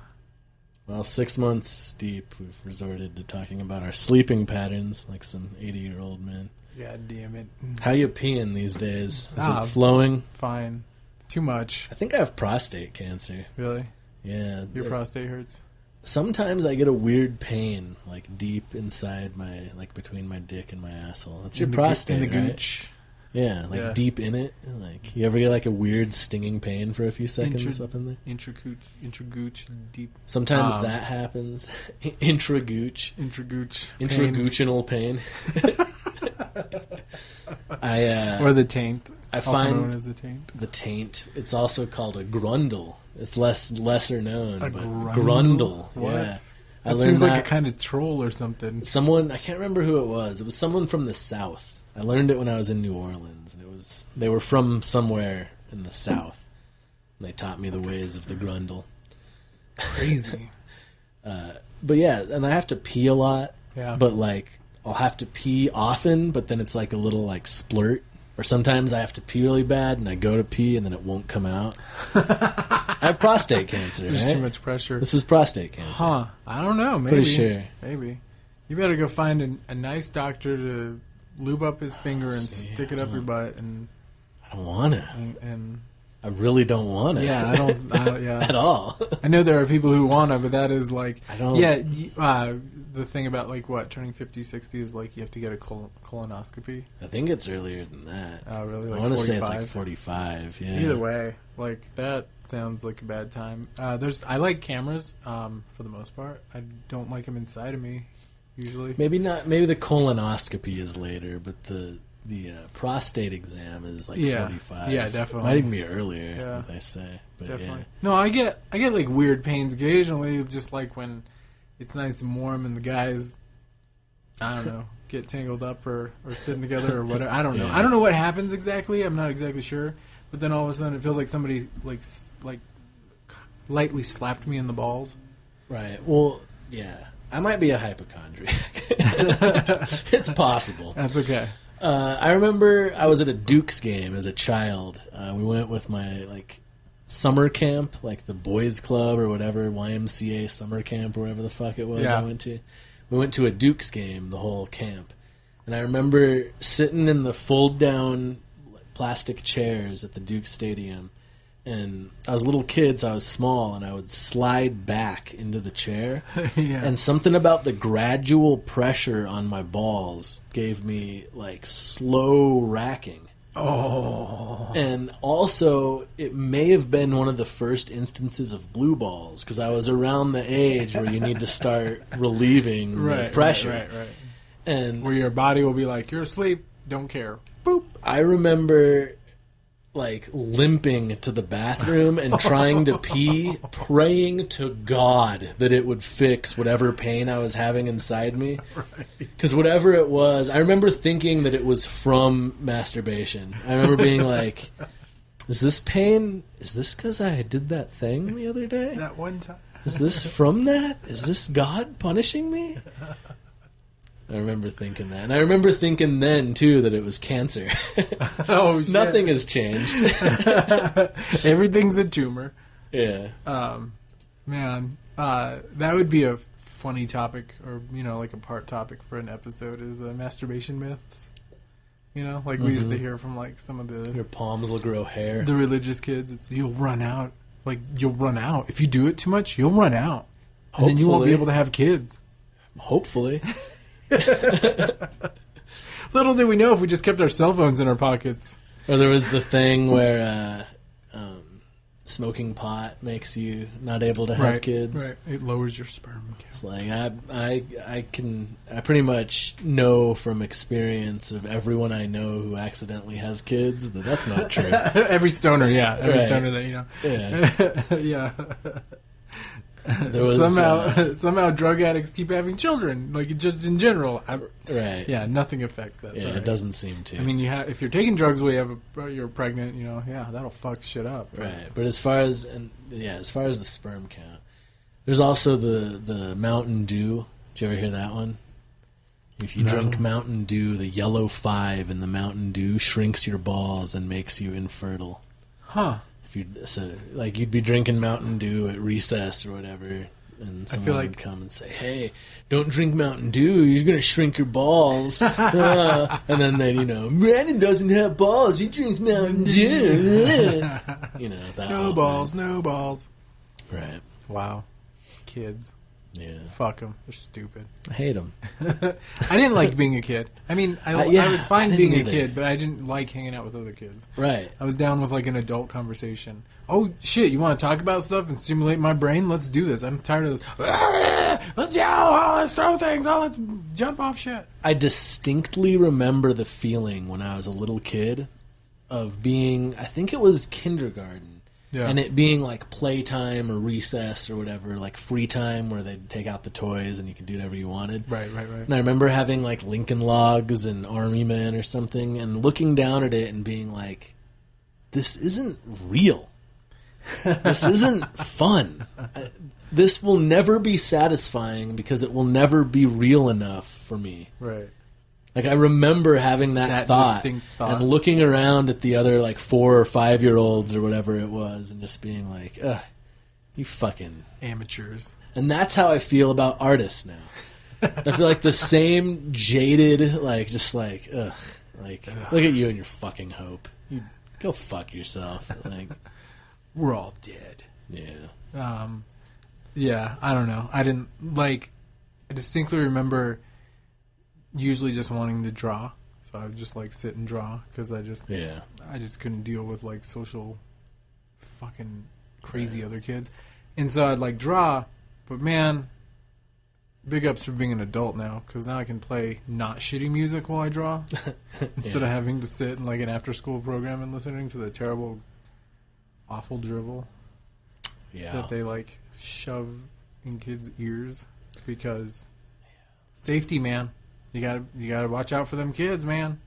6 months deep, we've resorted to talking about our sleeping patterns like some 80-year-old men. God damn it. How you peeing these days? Is Ah. it flowing? Fine. Too much. I think I have prostate cancer. Really? Yeah. Your prostate hurts? Sometimes I get a weird pain, like deep inside my, like between my dick and my asshole. That's your prostate, in the right? gooch. Yeah, like Yeah. deep in it. Like, you ever get like a weird stinging pain for a few seconds up in there? Intragooch, deep. Sometimes that happens. Intragooch. Intragooch. Intraguginal pain. Or the taint. I also find known as the taint. the taint. It's also called a grundle. It's lesser known, A but grundle? What? Yeah. I That learned seems like that a kind of troll or something. someone, I can't remember who it was. It was someone from the South. I learned it when I was in New Orleans, and they were from somewhere in the South. And they taught me the ways of the grundle. Crazy. But yeah, and I have to pee a lot. Yeah. But like, I'll have to pee often, but then it's like a little like splurt. Or sometimes I have to pee really bad, and I go to pee, and then it won't come out. I have prostate cancer. There's right? too much pressure. This is prostate cancer. Huh. I don't know. Maybe. Pretty sure. Maybe. You better go find a nice doctor to lube up his finger and stick it up your butt and I don't want to. and I really don't want to. yeah, I don't yeah. At all. I know there are people who want to, but that is like I don't- yeah, the thing about like what turning 50, 60 is like you have to get a colonoscopy. I think it's earlier than that. Oh, really? Like I want to 45? say it's like 45. Yeah. Either way, like that sounds like a bad time. I like cameras for the most part. I don't like them inside of me usually. Maybe not. Maybe the colonoscopy is later, but the prostate exam is like Yeah. 45. Yeah, definitely. Might even be earlier. Yeah. They say. But Definitely. yeah. No, I get like weird pains occasionally, just like when it's nice and warm and the guys, I don't know, get tangled up or sitting together or whatever. I don't know. Yeah. I don't know what happens exactly. I'm not exactly sure. But then all of a sudden it feels like somebody like lightly slapped me in the balls. Right. Well, yeah. I might be a hypochondriac. It's possible. That's okay. I remember I was at a Dukes game as a child. We went with my summer camp, like the boys club or whatever, YMCA summer camp or whatever the fuck it was Yeah. I went to. We went to a Dukes game, the whole camp. And I remember sitting in the fold down plastic chairs at the Duke Stadium. And I was a little kid, so I was small, and I would slide back into the chair. Yeah. And something about the gradual pressure on my balls gave me, slow racking. Oh. And also, it may have been one of the first instances of blue balls, because I was around the age where you need to start relieving the pressure. Right. And Where your body will be like, you're asleep, don't care. Boop. I remember, like, limping to the bathroom and trying to pee, praying to God that it would fix whatever pain I was having inside me. Because whatever it was, I remember thinking that it was from masturbation. I remember being like, is this pain? Is this because I did that thing the other day? That one time. Is this from that? Is this God punishing me? I remember thinking that. And I remember thinking then, too, that it was cancer. Oh, shit. Nothing has changed. Everything's a tumor. Yeah. Man, that would be a funny topic, or, like a part topic for an episode, is masturbation myths. Like we used to hear from, like, some of Your palms will grow hair. the religious kids. It's, you'll run out. Like, you'll run out. If you do it too much, you'll run out. And then you won't be Hopefully. able to have kids. Hopefully. Little did we know if we just kept our cell phones in our pockets. Or there was the thing where smoking pot makes you not able to have kids. Right. It lowers your sperm count. It's like I pretty much know from experience of everyone I know who accidentally has kids that that's not true. Every stoner, yeah. Every Right. stoner that you know. Yeah. Yeah. There was Somehow drug addicts keep having children, like just in general. right. Yeah, nothing affects that. Yeah, sorry. it doesn't seem to. I mean, if you're taking drugs while you're pregnant, yeah, that'll fuck shit up. Right, but as far as the sperm count, there's also the Mountain Dew. Did you ever hear that one? If you drink Mountain Dew, the yellow 5 in the Mountain Dew shrinks your balls and makes you infertile. Huh. You'd be drinking Mountain Dew at recess or whatever, and someone would come and say, "Hey, don't drink Mountain Dew. You're gonna shrink your balls." And then Brandon doesn't have balls. He drinks Mountain Dew. That No whole balls, thing. no balls. Right. Wow. Kids. Yeah. Fuck them. They're stupid. I hate them. I didn't like being a kid. I mean, I was fine I being a didn't either. kid, but I didn't like hanging out with other kids. Right. I was down with, like, an adult conversation. Oh, shit, you want to talk about stuff and stimulate my brain? Let's do this. I'm tired of this. Let's yell. Oh, let's throw things. Oh, let's jump off shit. I distinctly remember the feeling when I was a little kid of being, I think it was kindergarten. Yeah. And it being like playtime or recess or whatever, like free time where they'd take out the toys and you could do whatever you wanted. Right. And I remember having like Lincoln Logs and Army Men or something and looking down at it and being like, this isn't real. This isn't fun. This will never be satisfying because it will never be real enough for me. Right. Like, I remember having that thought, distinct thought. and looking around at the other, like, 4 or 5-year-olds or whatever it was, and just being like, ugh, you fucking... Amateurs. And that's how I feel about artists now. I feel like the same jaded, like, just like, ugh. Like, look at you and your fucking hope. You go fuck yourself. Like, We're all dead. yeah. Yeah, I don't know. I distinctly remember usually just wanting to draw. So I would just, like, sit and draw because I just couldn't deal with, like, social fucking crazy other kids. And so I'd, like, draw. But, man, big ups for being an adult now because now I can play not shitty music while I draw instead of having to sit in, like, an after-school program and listening to the terrible, awful drivel that they, like, shove in kids' ears because safety, man. You gotta watch out for them kids, man.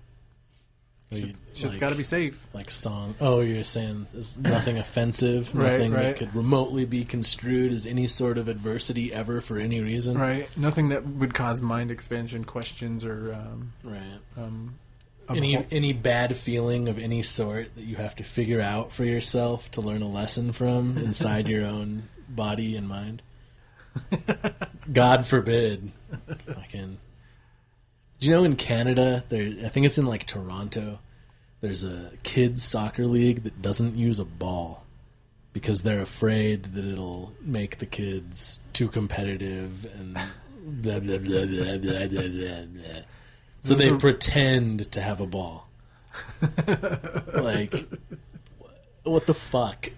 Shit's got to be safe. Like song. Oh, you're saying there's nothing offensive, Right, nothing right. that could remotely be construed as any sort of adversity ever for any reason. Right. Nothing that would cause mind expansion questions or Right. Any bad feeling of any sort that you have to figure out for yourself to learn a lesson from inside your own body and mind. God forbid. Fucking. Do you know in Canada, I think it's in like Toronto, there's a kids soccer league that doesn't use a ball because they're afraid that it'll make the kids too competitive and blah, blah, blah, blah, blah, blah, blah, blah. So they pretend to have a ball. Like, what the fuck?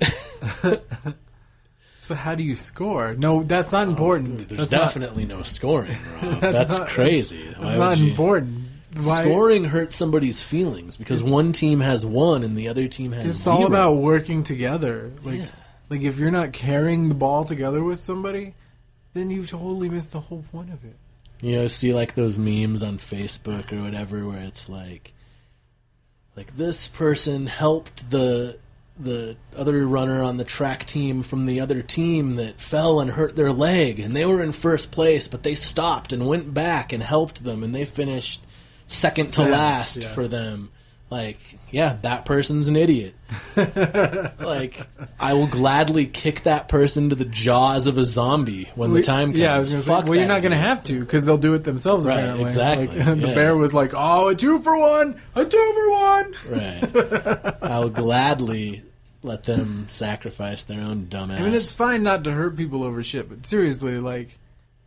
So how do you score? No, that's not important. There's That's not- definitely no scoring, Rob. That's crazy. That's not important. Why? Scoring hurts somebody's feelings because one team has one and the other team has It's 0. all about working together. Like, Yeah. like if you're not carrying the ball together with somebody, then you've totally missed the whole point of it. You know, see like those memes on Facebook or whatever where it's like this person helped the other runner on the track team from the other team that fell and hurt their leg, and they were in first place, but they stopped and went back and helped them, and they finished second to last yeah. for them. Like, yeah, that person's an idiot. Like, I will gladly kick that person to the jaws of a zombie when the time comes. Yeah, I was going to say, Fuck well, you're that not going to idiot. have to because they'll do it themselves. Right, Apparently, exactly, Like, the yeah. bear was like, "Oh, a 2-for-1, a 2-for-1." Right. I'll gladly let them sacrifice their own dumbass. I mean, it's fine not to hurt people over shit, but seriously, like,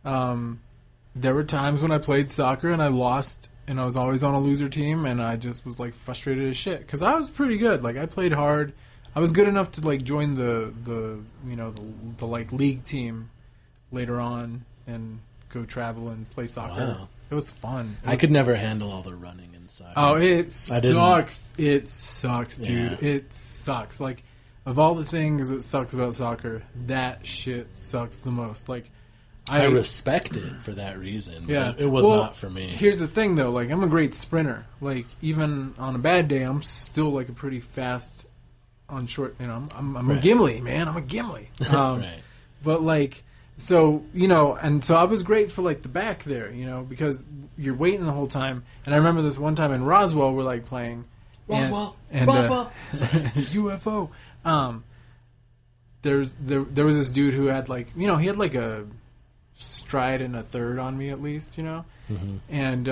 there were times when I played soccer and I lost, and I was always on a loser team, and I just was like frustrated as shit because I was pretty good. Like, I played hard. I was good enough to like join the like league team later on and go travel and play soccer. Wow. It was fun. I could never handle all the running inside. Oh, it I didn't- sucks. It sucks, dude. Yeah. It sucks. Like, of all the things that sucks about soccer, that shit sucks the most. Like, I respect it for that reason. yeah, But it was Well, not for me. Here's the thing, though. Like, I'm a great sprinter. Like, even on a bad day, I'm still like a pretty fast on short. You know, I'm a Right. Gimli, man. I'm a Gimli. Right. But like, so, you know, and so I was great for like the back there, you know, because you're waiting the whole time. And I remember this one time in Roswell, we're like playing Roswell, and, Roswell. UFO. There was this dude who had like, you know, he had like a stride and a third on me at least, you know. Mm-hmm. And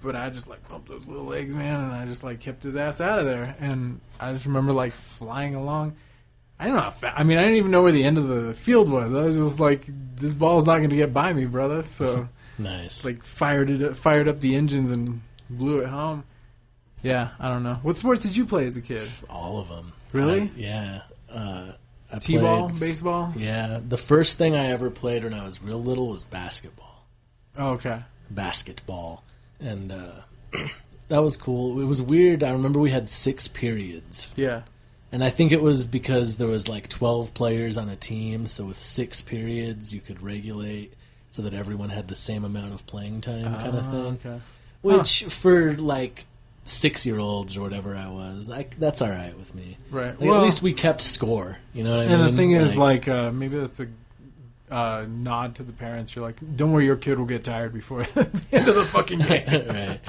but I just like pumped those little legs, man, and I just like kept his ass out of there. And I just remember like flying along. I don't know how I mean, I didn't even know where the end of the field was. I was just like, this ball's not going to get by me, brother. So Nice. like fired up the engines and blew it home. Yeah, I don't know. What sports did you play as a kid? All of them. Really? Yeah. I T-ball, played- baseball? Yeah. The first thing I ever played when I was real little was basketball. Oh, okay. Basketball. And that was cool. It was weird. I remember we had 6 periods. Yeah. And I think it was because there was like 12 players on a team, so with 6 periods you could regulate so that everyone had the same amount of playing time kind of thing. Okay. Which for like 6-year-olds or whatever I was, like that's all right with me. Right. Like, Well, at least we kept score, you know what I mean? and the thing is, like, maybe that's a nod to the parents. You're like, don't worry, your kid will get tired before the end of the fucking game. Right.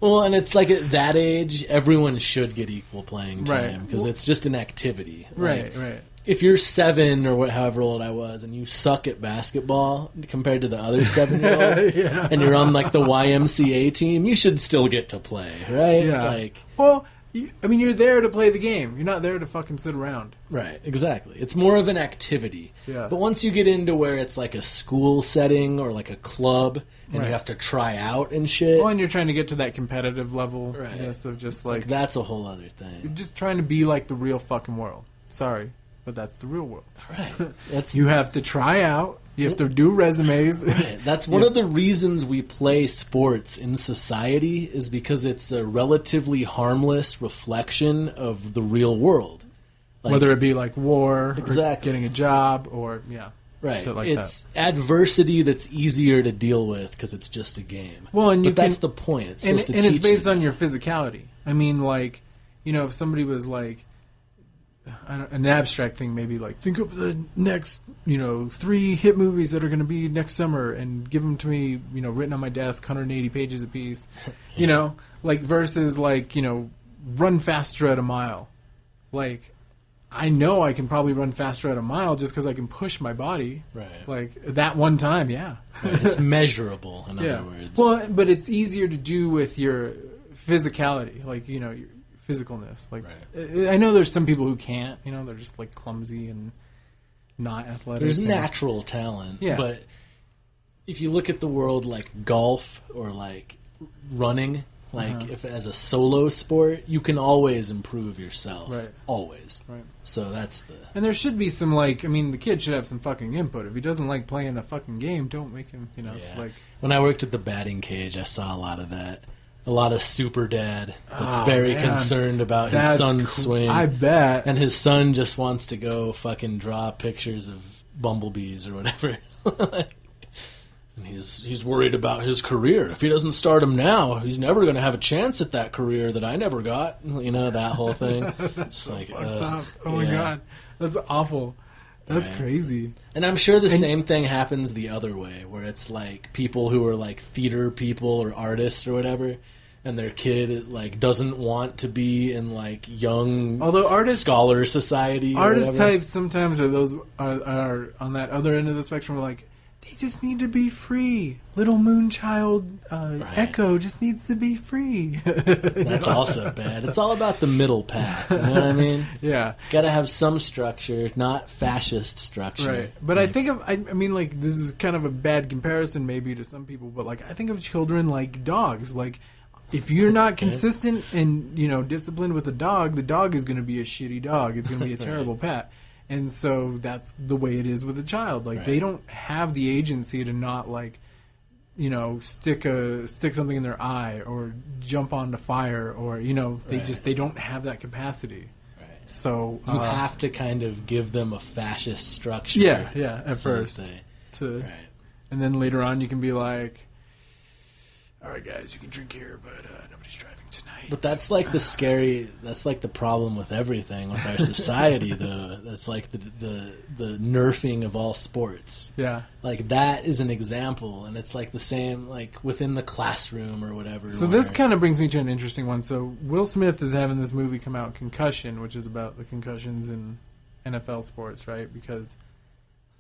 Well, and it's like at that age, everyone should get equal playing Right. time because it's just an activity. Right, Like, right. if you're 7 or however old I was, and you suck at basketball compared to the other 7-year-olds, Yeah. and you're on like the YMCA team, you should still get to play, right? Yeah. Like, Well, I mean, you're there to play the game. You're not there to fucking sit around. right, exactly. It's more of an activity. Yeah. But once you get into where it's like a school setting or like a club, and Right. you have to try out and shit, Well, and you're trying to get to that competitive level, Right. I guess, of just like like that's a whole other you're thing. just trying to be like the real fucking world. Sorry, but that's the real world. Right. That's You have to try out. You have to do resumes. Right. That's one of the reasons we play sports in society is because it's a relatively harmless reflection of the real world. Like, Whether it be like war, or Exactly. getting a job, or right, shit like it's adversity that's easier to deal with because it's just a game. Well, and you but that's can- the point. It's that. And, supposed to and teach it's based you on your physicality. I mean, like, you know, if somebody was like, an abstract thing, maybe like, think of the next, 3 hit movies that are going to be next summer and give them to me, written on my desk, 180 pages a piece, like versus like, run faster at a mile. Like, I know I can probably run faster at a mile just because I can push my body. Right. Like that one time, yeah. Right, it's measurable, in other words. Well, but it's easier to do with your physicality, like, your physicalness. Like, Right. I know there's some people who can't, they're just like clumsy and not athletic. There's and- natural talent, Yeah. but if you look at the world like golf or like running, Like, if as a solo sport, you can always improve yourself. Right. Always. Right. So that's the... And there should be some, like, I mean, the kid should have some fucking input. If he doesn't like playing a fucking game, don't make him, you know, Yeah. like... When I worked at the batting cage, I saw a lot of that. A lot of super dad that's Oh, very man. concerned about his That's son's cool. swing. I bet. And his son just wants to go fucking draw pictures of bumblebees or whatever. And he's worried about his career. If he doesn't start him now, he's never going to have a chance at that career that I never got. You know, that whole thing. Just like, Fucked up. Oh, my God. That's awful. That's Right. crazy. And I'm sure the same thing happens the other way, where it's like people who are like theater people or artists or whatever, and their kid like doesn't want to be in like young Although artists... scholar society. Or Artist whatever. types sometimes are on that other end of the spectrum. Where like they just need to be free. Little Moonchild Echo just needs to be free. That's also bad. It's all about the middle path. You know what I mean? Yeah, Got to have some structure, not fascist structure. right. But I think of I mean like this is kind of a bad comparison maybe to some people. But like I think of children like dogs. Like if you're not consistent and disciplined with the dog is going to be a shitty dog. It's going to be a terrible pet. And so that's the way it is with a child. Like they don't have the agency to not like, stick something in their eye or jump onto fire or they don't have that capacity. Right. So You have to kind of give them a fascist structure. yeah, at so that first, Right. and then later on you can be like, all right, guys, you can drink here, but nobody's driving tonight. But that's like that's like the problem with everything with our society, though. That's like the nerfing of all sports. Yeah. Like that is an example, and it's like the same like within the classroom or whatever. So this kind of brings me to an interesting one. So Will Smith is having this movie come out, Concussion, which is about the concussions in NFL sports, right? Because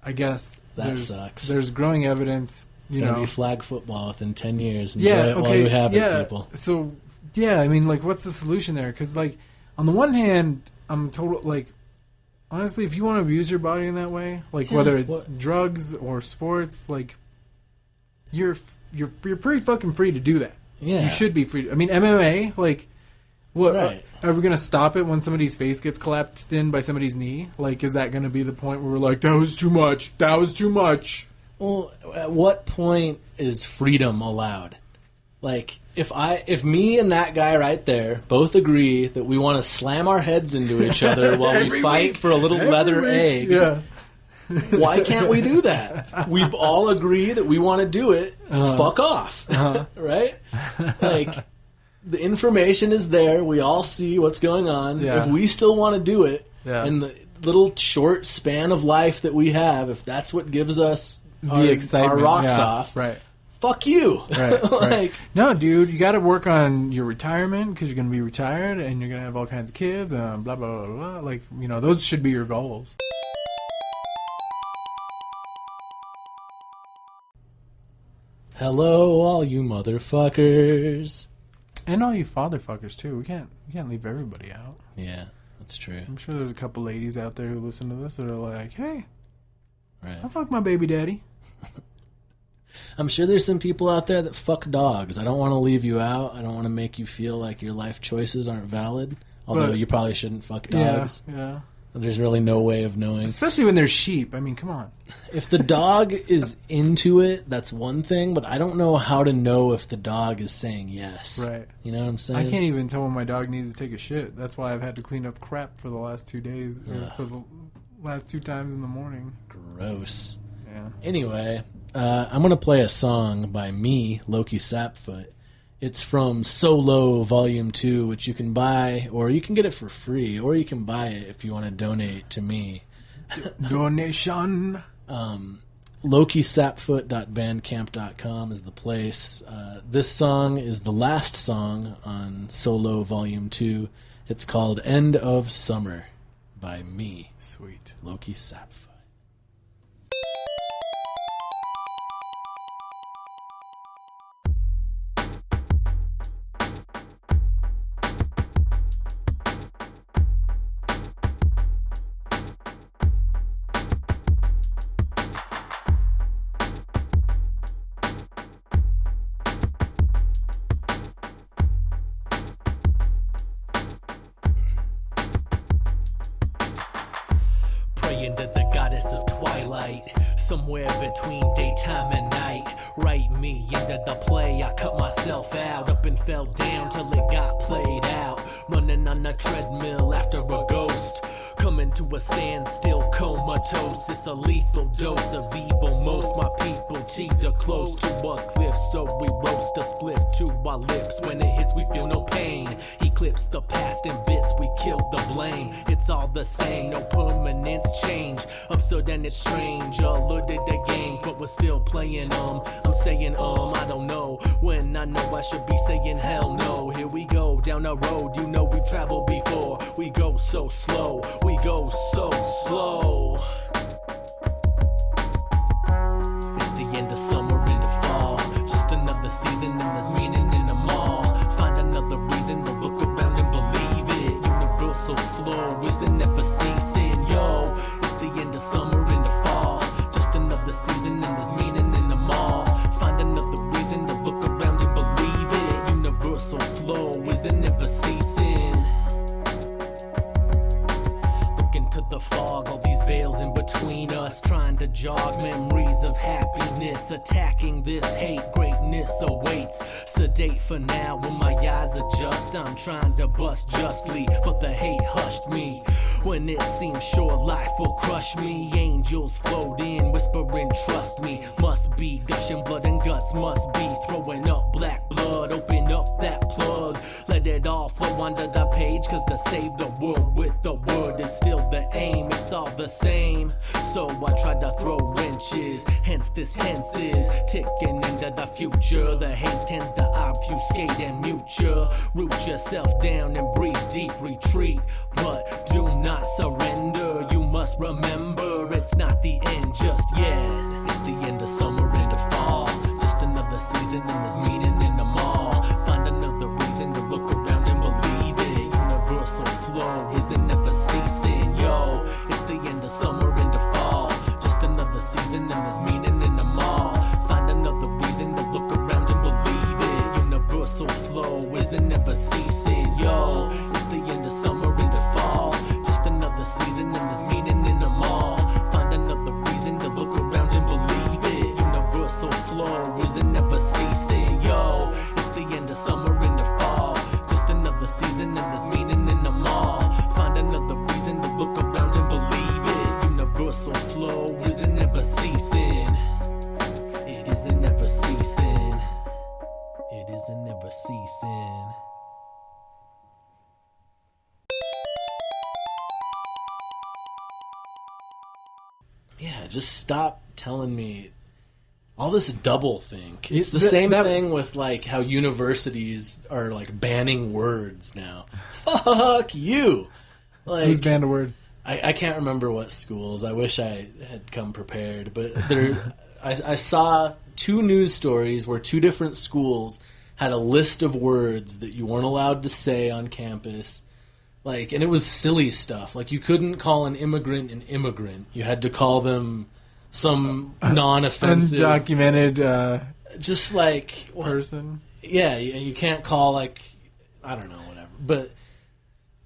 I guess That sucks. there's growing evidence. It's going to be flag football within 10 years. Enjoy Yeah, it okay, while you have yeah. it, people. So, yeah, I mean, like, what's the solution there? Because, like, on the one hand, I'm total, like, honestly, if you want to abuse your body in that way, like, whether it's drugs or sports, like, you're pretty fucking free to do that. Yeah. You should be free. I mean, MMA, like, what? Right. Are we going to stop it when somebody's face gets collapsed in by somebody's knee? Like, is that going to be the point where we're like, that was too much? That was too much? Well, at what point is freedom allowed? Like, if me and that guy right there both agree that we want to slam our heads into each other while we fight for a little leather egg, Yeah. why can't we do that? We all agree that we want to do it. Fuck off. Right? Like, the information is there. We all see what's going on. Yeah. If we still want to do it, Yeah. in the little short span of life that we have, if that's what gives us The excitement. our rocks yeah. off, Right. fuck you. Right, right. Like, No, dude, you got to work on your retirement because you're going to be retired and you're going to have all kinds of kids. Blah blah blah blah. Like those should be your goals. hello, all you motherfuckers. And all you fatherfuckers too. We can't leave everybody out. Yeah, that's true. I'm sure there's a couple ladies out there who listen to this that are like, "Hey, Right. I'll fuck my baby daddy." I'm sure there's some people out there that fuck dogs. I don't want to leave you out. I don't want to make you feel like your life choices aren't valid. Although you probably shouldn't fuck dogs. Yeah. There's really no way of knowing. Especially when they're sheep. I mean, come on. If the dog is into it, that's one thing, but I don't know how to know if the dog is saying yes. Right. You know what I'm saying? I can't even tell when my dog needs to take a shit. That's why I've had to clean up crap for the last 2 days, or for the last 2 times in the morning. Gross. Yeah. Anyway, I'm going to play a song by me, Lowki Sapfoot. It's from Solo Volume 2, which you can buy, or you can get it for free, or you can buy it if you want to donate to me. Donation. LowkiSapfoot.bandcamp.com is the place. This song is the last song on Solo Volume 2. It's called End of Summer by me, Sweet. Lowki Sapfoot. somewhere between daytime and night. Write me into the play, I cut myself out, up and fell down till it got played out. Running on a treadmill after a ghost, coming to a standstill, comatose. It's a lethal dose of evil. Most my people teeter close to a cliff, so we roast a spliff to our lips. When it hits, we feel no pain. Eclipse the past in bits, we kill the blame. It's all the same, no permanence change. Absurd and it's strange, alluded to games, but we're still playing I'm saying I don't know, when I know I should be saying hell no. Here we go, down a road you know we've traveled before. We go so slow, we go so slow. It's the end of summer into fall, just another season and there's meaning in them all. Find another reason to look around and believe it. Universal flow isn't ever ceasing, yo. It's the end of summer into fall, just another season and there's meaning in them all. Find another reason to look around and believe it. Universal flow isn't ever ceasing. Look into the fog, all these veils in between us, trying to jog memories of happiness. Attacking this hate, greatness awaits. Sedate for now when my eyes adjust. I'm trying to bust justly, but the hate hushed me. When it seems sure life will crush me, angels float in, whispering trust me. Must be gushing blood and guts, must be throwing up black blood. Open up that plug, let it all flow onto the page, cause to save the world with the word is still the aim. It's all the same, so I tried to throw wrenches, hence this tense is ticking into the future. The haze tends to obfuscate and mute you. Root yourself down and breathe deep, retreat, but do not surrender. You must remember it's not the end just yet. It's the end of summer into fall, just another season and there's meaning in them all. Find another reason to look around and believe it. Universal flow isn't ever ceasing, yo. It's the end of summer into fall, just another season and there's meaning in them all. Find another reason to look around and believe it. Universal flow isn't ever ceasing, yo. It's the end of summer into fall, just another season and there's meaning in them all. Find another reason to look around and believe it. Universal flow isn't ever ceasing, yo. It's the end of summer into fall, just another season and there's meaning in them all. Find another reason to look around and believe it. Universal flow isn't ever ceasing. It isn't ever ceasing. It isn't ever ceasing. Yeah, just stop telling me all this double think. It's the same thing with like how universities are like banning words now. Fuck you. Like, Who's banned a word? I can't remember what schools. I wish I had come prepared, but I saw 2 news stories where 2 different schools had a list of words that you weren't allowed to say on campus. Like, and it was silly stuff. Like, you couldn't call an immigrant an immigrant. You had to call them some non-offensive, undocumented just like person. Yeah, you can't call, like, I don't know, whatever. But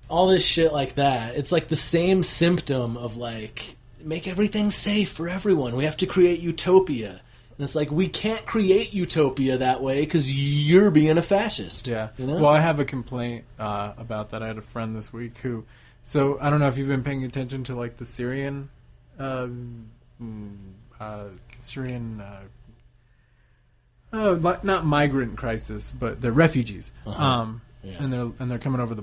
all this shit like that, it's like the same symptom of like, make everything safe for everyone. We have to create utopia. And it's like, we can't create utopia that way because you're being a fascist. Yeah. You know? Well, I have a complaint about that. I had a friend this week who... So, I don't know if you've been paying attention to, like, the Syrian... not migrant crisis, but the refugees. Uh-huh. Yeah. And they're coming over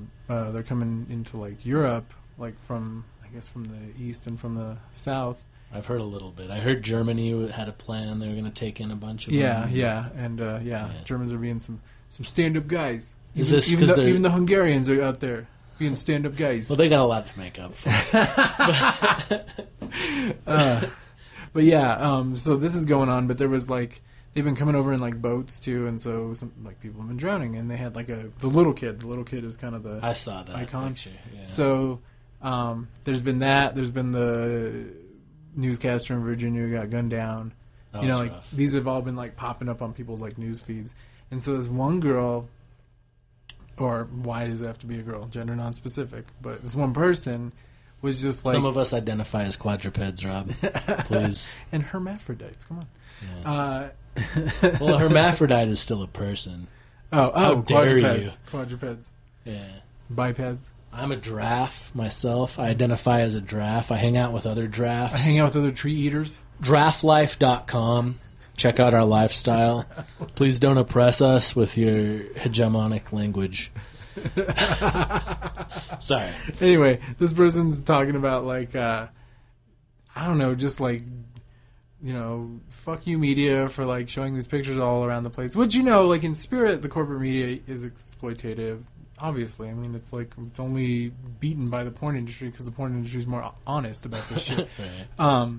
they're coming into, like, Europe, like, from, I guess, from the east and from the south. I've heard a little bit. I heard Germany had a plan. They were going to take in a bunch of them. And Germans are being some stand-up guys. Is this because even the Hungarians are out there being stand-up guys? Well, they got a lot to make up for. But yeah, so this is going on. But there was like they've been coming over in like boats too, and so some like people have been drowning. And they had like the little kid. The little kid is kind of the I saw that icon. Picture. Yeah. So there's been that. There's been the newscaster in Virginia who got gunned down. That you know, was like rough. these have all been like popping up on people's like news feeds. And so this one girl, or why does it have to be a girl? Gender non-specific. But this one person was just like... Some of us identify as quadrupeds, Rob. Please. And hermaphrodites, come on. Yeah. Well, a hermaphrodite is still a person. Oh, dare quadrupeds. Quadrupeds. Yeah. Bipeds. I'm a giraffe myself. I identify as a giraffe. I hang out with other giraffes. I hang out with other tree eaters. Giraffe.life.com. Check out our lifestyle. Please don't oppress us with your hegemonic language. Sorry. Anyway, this person's talking about, like, I don't know, just like, you know, fuck you media for, like, showing these pictures all around the place. Which, you know, like, in spirit, the corporate media is exploitative. Obviously, I mean, it's like, it's only beaten by the porn industry because the porn industry is more honest about this shit. Right.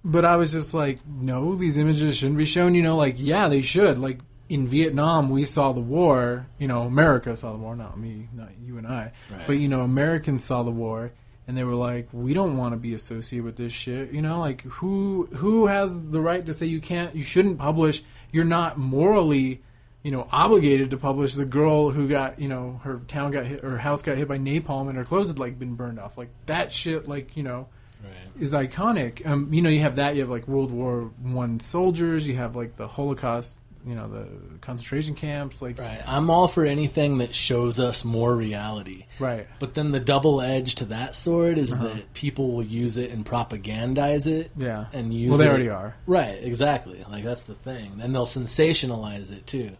But I was just like, no, these images shouldn't be shown. You know, like, yeah, they should. Like, in Vietnam, we saw the war. You know, America saw the war, not me, not you and I. Right. But, you know, Americans saw the war, and they were like, we don't want to be associated with this shit. You know, like, who has the right to say you shouldn't publish? You're not morally, you know, obligated to publish the girl who got, you know, her town got hit, her house got hit by napalm and her clothes had, like, been burned off. Like, that shit, like, you know, Right. is iconic. You know, you have that. You have, like, World War I soldiers. You have, like, the Holocaust, you know, the concentration camps. Like, Right. I'm all for anything that shows us more reality. right. But then the double edge to that sword is that people will use it and propagandize it. Yeah. And use Well, they it. already are. Right, exactly. Like, that's the thing. And they'll sensationalize it, too.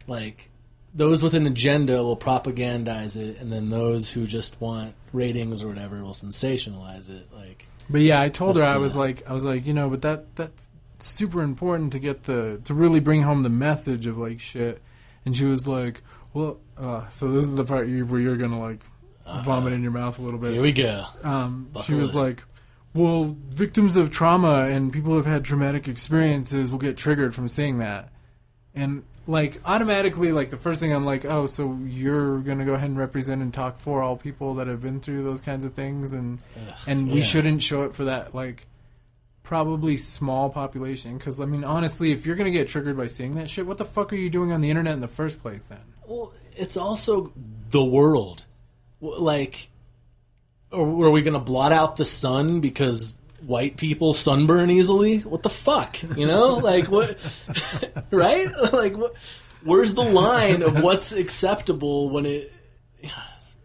Like, those with an agenda will propagandize it, and then those who just want ratings or whatever will sensationalize it. Like, But yeah, I told her, That's I the- was like, you know, but that's super important to get to really bring home the message of, like, shit. And she was like, well, so this is the part where you're gonna, like, vomit in your mouth a little bit. here we go. She was in. like, well, victims of trauma and people who've had traumatic experiences will get triggered from seeing that. And, like, automatically, like, the first thing I'm like, oh, so you're going to go ahead and represent and talk for all people that have been through those kinds of things, and we yeah. shouldn't show it for that, like, probably small population. Because, I mean, honestly, if you're going to get triggered by seeing that shit, what the fuck are you doing on the internet in the first place, then? Well, it's also the world. Like, are we going to blot out the sun because white people sunburn easily? What the fuck? You know? Like, what? Right? Like, what? Where's the line of what's acceptable when it...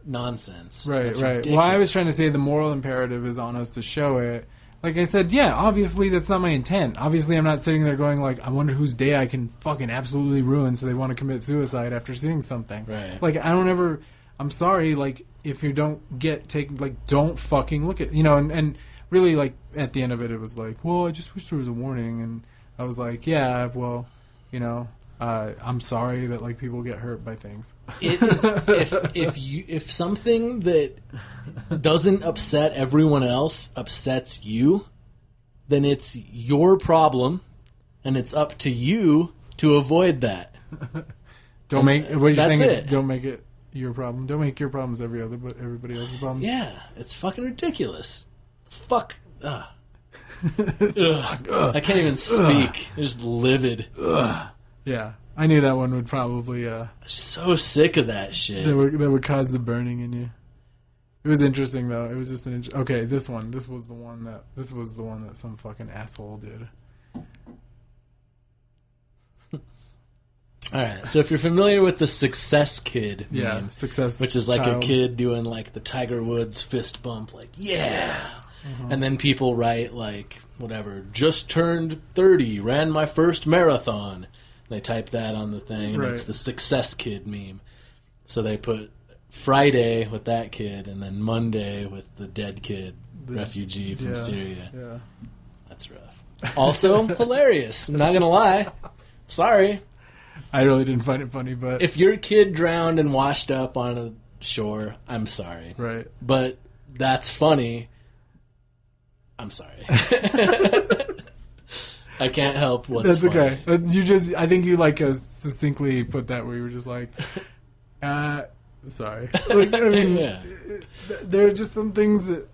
Nonsense. Right, That's right. ridiculous. Well, I was trying to say the moral imperative is on us to show it. Like I said, yeah, obviously that's not my intent. Obviously I'm not sitting there going like, I wonder whose day I can fucking absolutely ruin so they want to commit suicide after seeing something. Right. Like, I don't ever... I'm sorry, like, if you don't get taken... Like, don't fucking look at... You know, and really, like, at the end of it, it was like, well, I just wish there was a warning. And I was like, yeah, well, you know... I'm sorry that, like, people get hurt by things. It is, if something that doesn't upset everyone else upsets you, then it's your problem, and it's up to you to avoid that. Don't make what you're saying that's is don't make it your problem. Don't make your problems everybody else's problem. Yeah, it's fucking ridiculous. Fuck. Ugh. Ugh. I can't even speak. I'm just livid. Yeah, I knew that one would probably I'm so sick of that shit. that would cause the burning in you. It was interesting though. It was just an okay. This was the one that some fucking asshole did. All right, so if you're familiar with the Success Kid Yeah, meme, success, which is like child. a kid doing like the Tiger Woods fist bump, like yeah, and then people write like whatever, just turned 30, ran my first marathon. They type that on the thing, and it's Right. the Success Kid meme. So they put Friday with that kid, and then Monday with the dead kid, refugee from Syria. Yeah. That's rough. Also hilarious. I'm not gonna lie. Sorry. I really didn't find it funny, but If your kid drowned and washed up on a shore, I'm sorry. right. But that's funny. I'm sorry. I can't help what's That's funny. okay. You just, I think you like succinctly put that where you were just like, sorry. Like, I mean, Yeah. there are just some things that.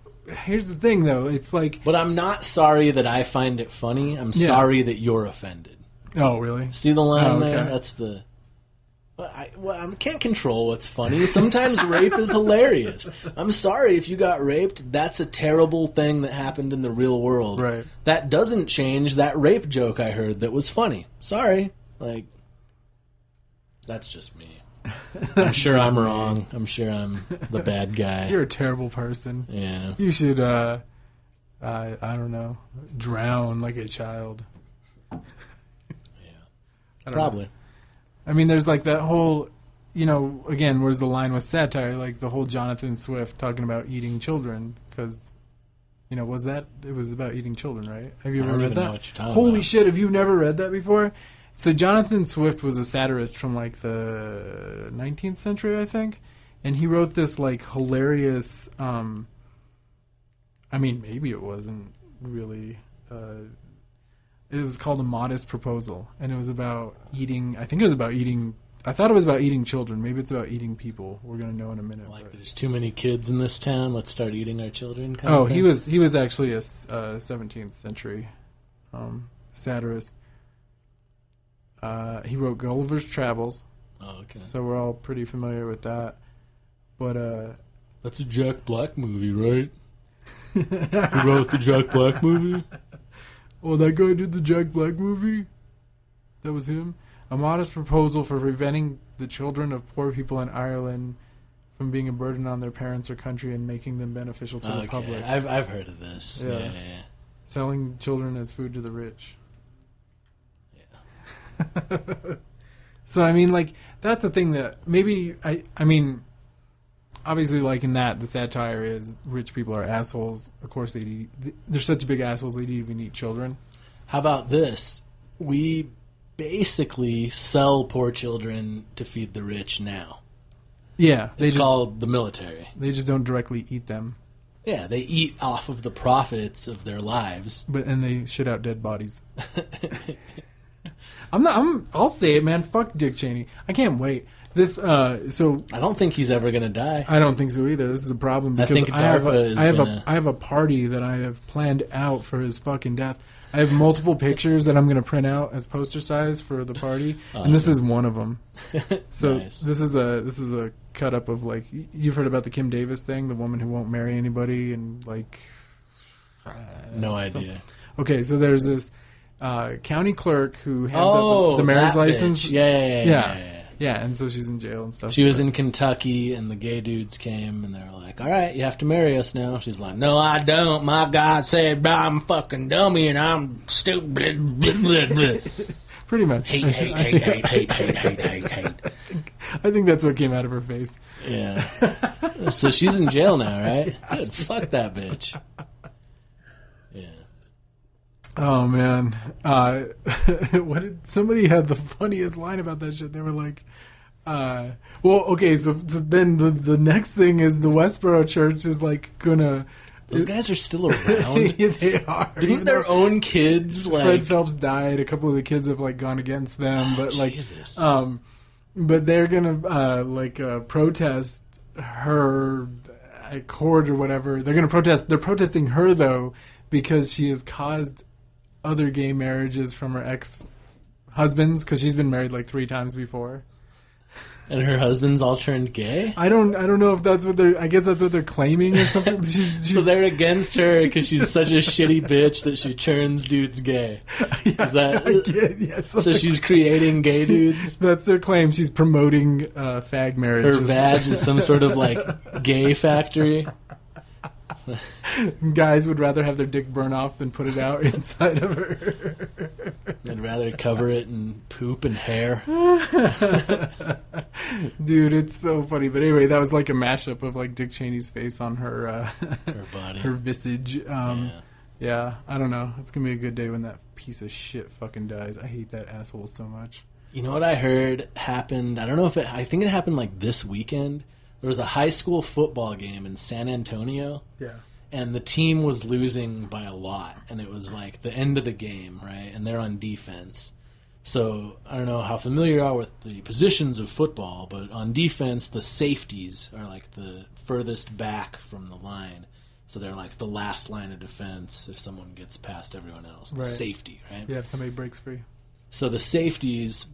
Here's the thing, though. It's like, But I'm not sorry that I find it funny. I'm Yeah. sorry that you're offended. oh, really? See the line Oh, okay. there? That's the... I can't control what's funny. Sometimes rape is hilarious. I'm sorry if you got raped. That's a terrible thing that happened in the real world. Right. That doesn't change that rape joke I heard that was funny. Sorry. Like, that's just me. I'm sure I'm wrong. I'm sure I'm the bad guy. You're a terrible person. Yeah. You should, I don't know, drown like a child. Yeah. I don't Probably. know. I mean, there's like that whole, again, where's the line with satire, like the whole Jonathan Swift talking about eating children, because, it was about eating children, right? Have you ever read that? Know what you're talking Holy about. shit, have you never read that before? So Jonathan Swift was a satirist from like the 19th century, I think, and he wrote this like hilarious, maybe it wasn't really, it was called A Modest Proposal, and it was about eating. I thought it was about eating children. Maybe it's about eating people. We're gonna know in a minute. Like, but- there's too many kids in this town. Let's start eating our children. Kind Oh, of thing. he was actually a 17th century satirist. He wrote Gulliver's Travels, Oh, okay. so we're all pretty familiar with that. But That's a Jack Black movie, right? He wrote the Jack Black movie. oh, that guy did the Jack Black movie. That was him. A Modest Proposal for Preventing the Children of Poor People in Ireland from being a burden on their parents or country and making them beneficial to the public. I've heard of this. Yeah. Yeah. Selling children as food to the rich. Yeah. So, I mean, like, that's a thing that maybe, I mean, obviously, like, in that, the satire is rich people are assholes. Of course, they're such big assholes, they'd even eat children. How about this? We basically sell poor children to feed the rich now. Yeah. It's called the military. They just don't directly eat them. Yeah, they eat off of the profits of their lives. And they shit out dead bodies. I'll say it, man. Fuck Dick Cheney. I can't wait. So I don't think he's ever going to die. I don't think so either. This is a problem I because think DARPA is I have a party that I have planned out for his fucking death. I have multiple pictures that I'm going to print out as poster size for the party, and this is one of them. So Nice. this is a cut up of, like, you've heard about the Kim Davis thing, the woman who won't marry anybody, and like No idea. Okay, so there's this county clerk who hands out the marriage that license. bitch. Yeah. Yeah, and so she's in jail and stuff. She was in Kentucky, and the gay dudes came, and they were like, all right, you have to marry us now. She's like, no, I don't. My God said I'm a fucking dummy, and I'm stupid. Pretty much. Hate. I think that's what came out of her face. Yeah. So she's in jail now, right? Good. Fuck that bitch. Yeah. Oh man, somebody had the funniest line about that shit. They were like, so then the next thing is the Westboro Church is like gonna. Those guys are still around. Yeah, they are. Didn't their own kids Fred Phelps died. A couple of the kids have like gone against them, but like, Jesus. but they're gonna protest her at court or whatever. They're gonna protest. They're protesting her though because she has caused other gay marriages from her ex-husbands because she's been married like 3 times before. And her husband's all turned gay? I don't know if that's what I guess that's what they're claiming or something. So they're against her because she's such a shitty bitch that she turns dudes gay. So she's creating gay dudes? That's their claim. She's promoting fag marriages. Her vag is some sort of like gay factory. Guys would rather have their dick burn off than put it out inside of her. I'd rather cover it in poop and hair. Dude, it's so funny. But anyway, that was like a mashup of like Dick Cheney's face on her Her body. her visage. Yeah, I don't know. It's gonna be a good day when that piece of shit fucking dies. I hate that asshole so much. You know what I heard happened? I don't know if I think it happened like this weekend. There was a high school football game in San Antonio. Yeah. And the team was losing by a lot. And it was like the end of the game, right? And they're on defense. So I don't know how familiar you are with the positions of football, but on defense, the safeties are like the furthest back from the line. So they're like the last line of defense if someone gets past everyone else. The Right. safety, right? Yeah, if somebody breaks free. So the safeties,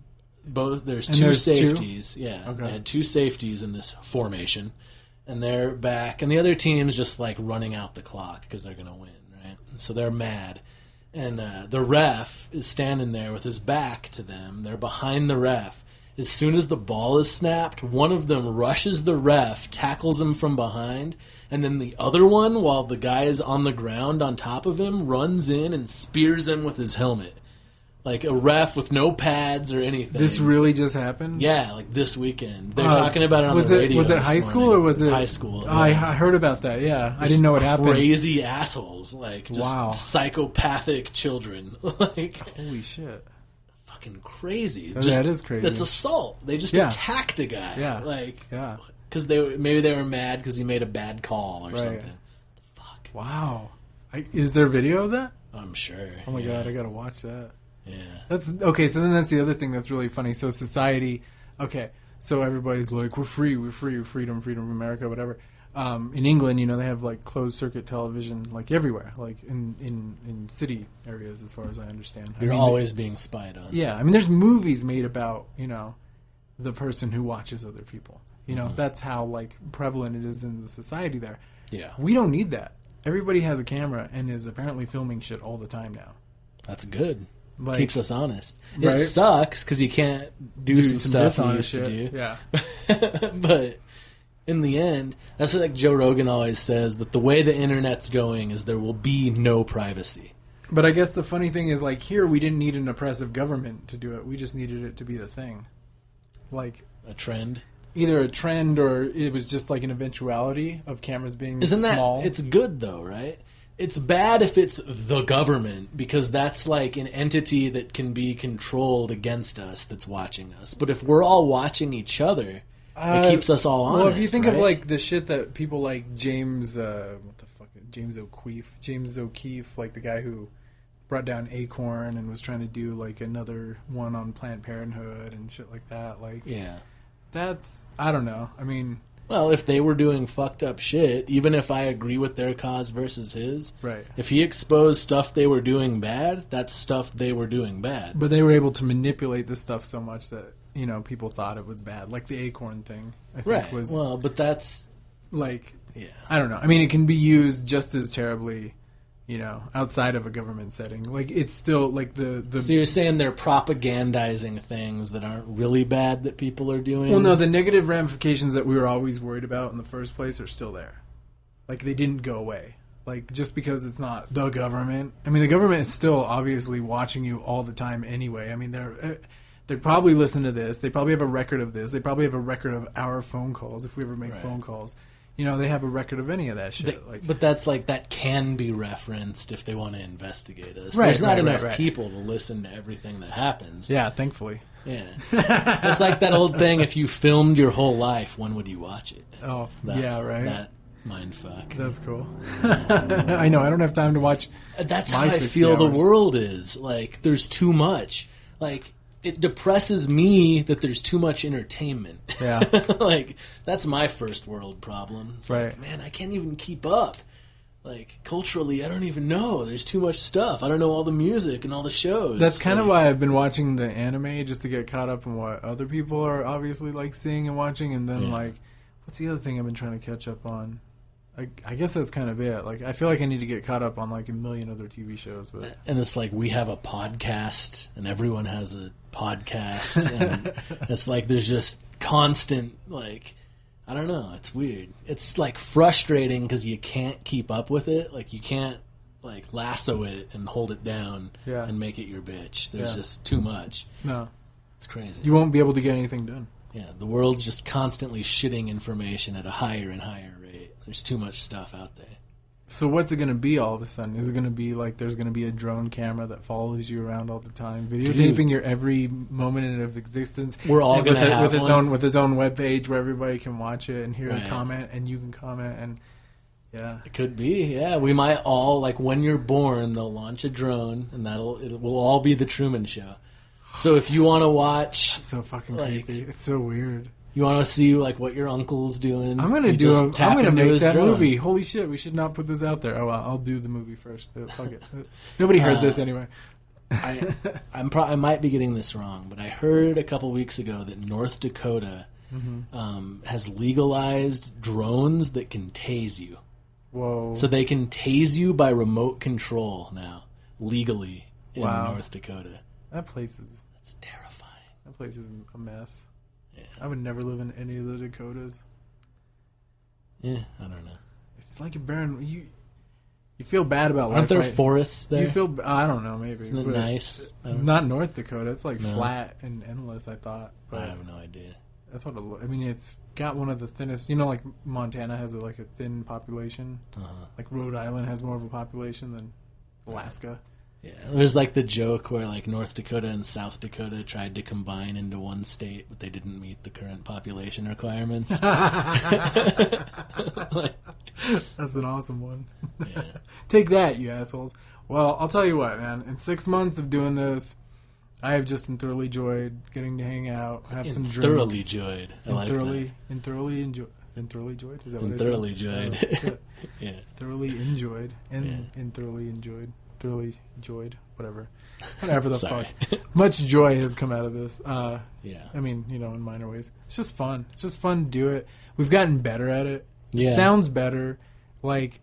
both. There's And two there's two? safeties. Yeah, Okay. they had two safeties in this formation, and they're back. And the other team's just like running out the clock because they're gonna win, right? So they're mad, and the ref is standing there with his back to them. They're behind the ref. As soon as the ball is snapped, one of them rushes the ref, tackles him from behind, and then the other one, while the guy is on the ground on top of him, runs in and spears him with his helmet. Like a ref with no pads or anything. This really just happened? Yeah, like this weekend. They're talking about it on the radio. Was it this high school morning. or was it... High school. Yeah. I heard about that, yeah. I didn't know what happened. Crazy assholes. Like, just Wow. psychopathic children. Like, Holy shit. fucking crazy. That is crazy. That's assault. They just Yeah. attacked a guy. Yeah. Like, Yeah. because maybe they were mad because he made a bad call or Right. something. Fuck. Wow. Is there video of that? I'm sure. Oh my yeah. god, I gotta watch that. Yeah. That's okay. So then that's the other thing that's really funny. So society, okay. So everybody's like, we're free, freedom, America, whatever. In England, they have like closed circuit television, like everywhere, like in city areas, as far as I understand. You're always being spied on. Yeah, I mean, there's movies made about the person who watches other people. That's how like prevalent it is in the society there. Yeah. We don't need that. Everybody has a camera and is apparently filming shit all the time now. That's good. Like, Keeps us honest. Right? It sucks because you can't do some stuff you used to do. Yeah. But in the end, that's what like Joe Rogan always says, that the way the internet's going is there will be no privacy. But I guess the funny thing is, like, here we didn't need an oppressive government to do it. We just needed it to be the thing. Like, A trend. either a trend or it was just like an eventuality of cameras being Isn't that, small. it's good though, right? It's bad if it's the government, because that's like an entity that can be controlled against us that's watching us. But if we're all watching each other, it keeps us all honest. Well, if you think right? of like the shit that people like James O'Keefe, like the guy who brought down Acorn and was trying to do like another one on Planned Parenthood and shit like that. Like, Yeah. that's, I don't know. I mean, Well, if they were doing fucked up shit, even if I agree with their cause versus his, right. if he exposed stuff they were doing bad, that's stuff they were doing bad. But they were able to manipulate this stuff so much that, people thought it was bad. Like the Acorn thing, I think Right. was Well, but that's... like, Yeah. I don't know. I mean, it can be used just as terribly, outside of a government setting. Like, it's still like the So you're saying they're propagandizing things that aren't really bad that people are doing? well, no, the negative ramifications that we were always worried about in the first place are still there. Like, they didn't go away. Like, just because it's not the government. I mean, the government is still obviously watching you all the time anyway. I mean, they probably listen to this. They probably have a record of this. They probably have a record of our phone calls if we ever make phone calls. They have a record of any of that shit. But that's like, that can be referenced if they want to investigate us. Right, There's not right, enough right. people to listen to everything that happens. Yeah, thankfully. Yeah. It's like that old thing, if you filmed your whole life, when would you watch it? Oh, yeah, right. That mindfuck. That's cool. I know. I don't have time to watch. That's my how I 60 feel the hours. world is. Like, there's too much. Like, it depresses me that there's too much entertainment. Yeah. Like, that's my first world problem. It's Right. like, man, I can't even keep up. Like, culturally, I don't even know. There's too much stuff. I don't know all the music and all the shows. That's kind of Like, why I've been watching the anime, just to get caught up on what other people are obviously like seeing and watching. And then like, what's the other thing I've been trying to catch up on? I guess that's kind of it. Like, I feel like I need to get caught up on like a million other TV shows. But And it's like, we have a podcast, and everyone has a podcast. And it's like, there's just constant, like, I don't know. It's weird. It's like frustrating because you can't keep up with it. Like, you can't like lasso it and hold it down and make it your bitch. There's just too much. no, It's crazy. you won't be able to get anything done. Yeah, the world's just constantly shitting information at a higher and higher rate. There's too much stuff out there. So what's it going to be all of a sudden? Is it going to be like there's going to be a drone camera that follows you around all the time, videotaping your every moment of existence? We're all and going to have with its one. own webpage where everybody can watch it and hear Right. a comment, and you can comment, and yeah. It could be, yeah. We might all, like, when you're born, they'll launch a drone, and it will all be the Truman Show. So if you want to watch, It's so fucking like, creepy. It's so weird. you want to see like what your uncle's doing, I'm gonna you just tap I'm gonna into make his that drone. movie. Holy shit! We should not put this out there. Oh, well, I'll do the movie first. But fuck it. Nobody heard this anyway. I might be getting this wrong, but I heard a couple weeks ago that North Dakota has legalized drones that can tase you. Whoa. So they can tase you by remote control now, legally in Wow. North Dakota. That place is It's terrifying. a mess. Yeah. I would never live in any of the Dakotas. Yeah, I don't know. It's like a barren. You feel bad about Aren't life, there right? forests there? You feel. I don't know. Maybe. Isn't it but nice? I don't- Not North Dakota. It's like No. flat and endless. I thought. But I have no idea. that's what I mean. It's got one of the thinnest. You know, like Montana has a thin population. Uh-huh. Like Rhode Island has more of a population than Alaska. Yeah, there's like the joke where like North Dakota and South Dakota tried to combine into one state, but they didn't meet the current population requirements. Like, That's an awesome one. yeah. Take that, you assholes. Well, I'll tell you what, man. In 6 months of doing this, I have just thoroughly enjoyed getting to hang out, have some drinks. Thoroughly joyed. I like thoroughly enjoyed. Is that what I said? thoroughly enjoyed. Oh, shit. Yeah. Thoroughly enjoyed. And thoroughly enjoyed. Thoroughly enjoyed. Whatever the Sorry. fuck. Much joy has come out of this. Yeah. I mean, in minor ways. It's just fun. It's just fun to do it. We've gotten better at it. Yeah. It sounds better. Like,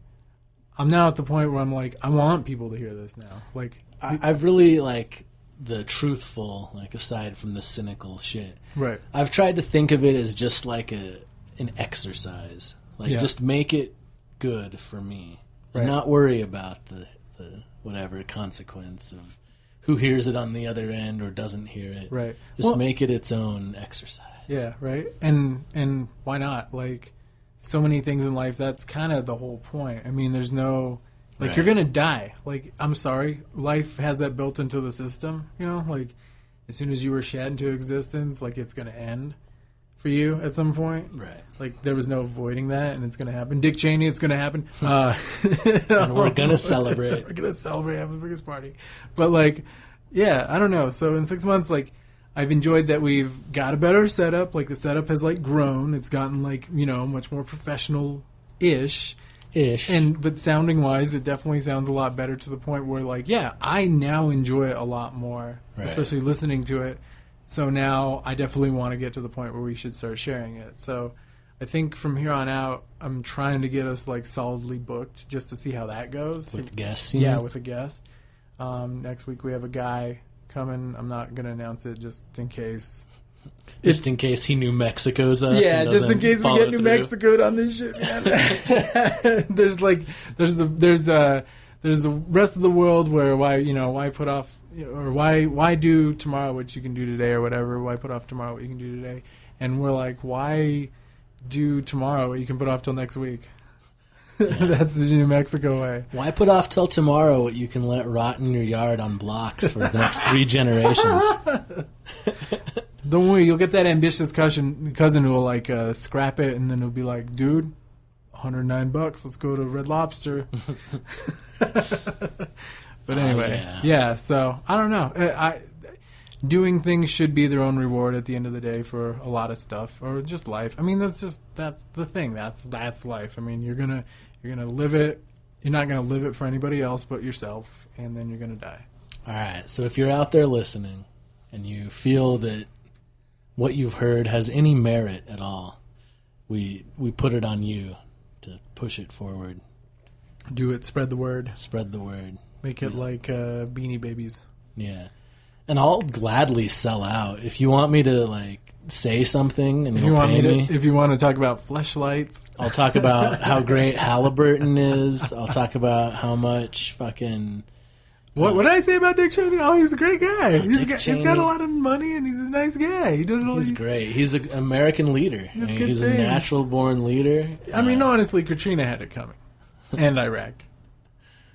I'm now at the point where I'm like, I want people to hear this now. Like, I've really like the truthful, like aside from the cynical shit. right. I've tried to think of it as just like an exercise. Like Yeah. just make it good for me. Right. And not worry about the whatever consequence of who hears it on the other end or doesn't hear it. Right. Just Well- make it its own exercise. Yeah, right. And why not? Like, so many things in life, that's kind of the whole point. I mean, there's no like Right. you're gonna die. Like, I'm sorry, life has that built into the system. Like as soon as you were shed into existence, like it's gonna end for you at some point. Right. Like there was no avoiding that, and it's gonna happen. Dick Cheney, it's gonna happen. And we're gonna celebrate. We're gonna celebrate, have the biggest party. But like, yeah, I don't know. So in 6 months, like, I've enjoyed that we've got a better setup. Like the setup has like grown. It's gotten like, much more professional-ish. But sounding wise, it definitely sounds a lot better to the point where like, yeah, I now enjoy it a lot more, Right. especially listening to it. So now I definitely want to get to the point where we should start sharing it. So I think from here on out, I'm trying to get us like solidly booked just to see how that goes. With guests, Yeah, with a guest. Next week we have a guy coming. I'm not going to announce it just in case. Just in case he New Mexico's us. Yeah, and just in doesn't case we follow get New through. Mexico on this shit, man. there's the rest of the world where why put off, or why do tomorrow what you can do today or whatever, why put off tomorrow what you can do today, and we're like, why do tomorrow what you can put off till next week? That's the New Mexico way. Why put off till tomorrow what you can let rot in your yard on blocks for the next 3 generations? Don't worry, you'll get that ambitious cousin who will like scrap it, and then he'll be like, dude, $109, let's go to Red Lobster. But anyway, yeah. So I don't know. Doing things should be their own reward at the end of the day for a lot of stuff, or just life. I mean, that's the thing. That's life. I mean, you're gonna live it. You're not gonna live it for anybody else but yourself, and then you're gonna die. All right. So if you're out there listening and you feel that what you've heard has any merit at all, we put it on you to push it forward. Do it. Spread the word. Spread the word. Make it like Beanie Babies. Yeah. And I'll gladly sell out. If you want me to like say something and you'll pay me, if you want to talk about fleshlights, I'll talk about how great Halliburton is. I'll talk about how much fucking... What did I say about Dick Cheney? Oh, he's a great guy. Dick He's got a lot of money, and he's a nice guy. He's great. He's an American leader. He does I mean, good he's things. a natural-born leader. I mean, honestly, Katrina had it coming. And Iraq.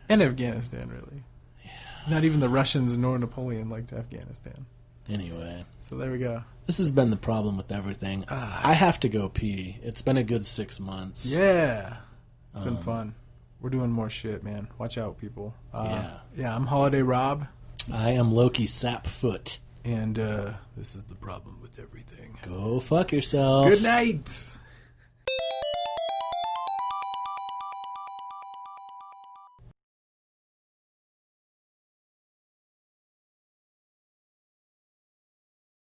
And Afghanistan, really. Yeah. Not even the Russians nor Napoleon liked Afghanistan. Anyway. So there we go. This has been the problem with everything. I have to go pee. It's been a good 6 months. Yeah. It's been fun. We're doing more shit, man. Watch out, people. Yeah, I'm Holiday Rob. I am Lowki Sapfoot. And this is the problem with everything. Go fuck yourself. Good night.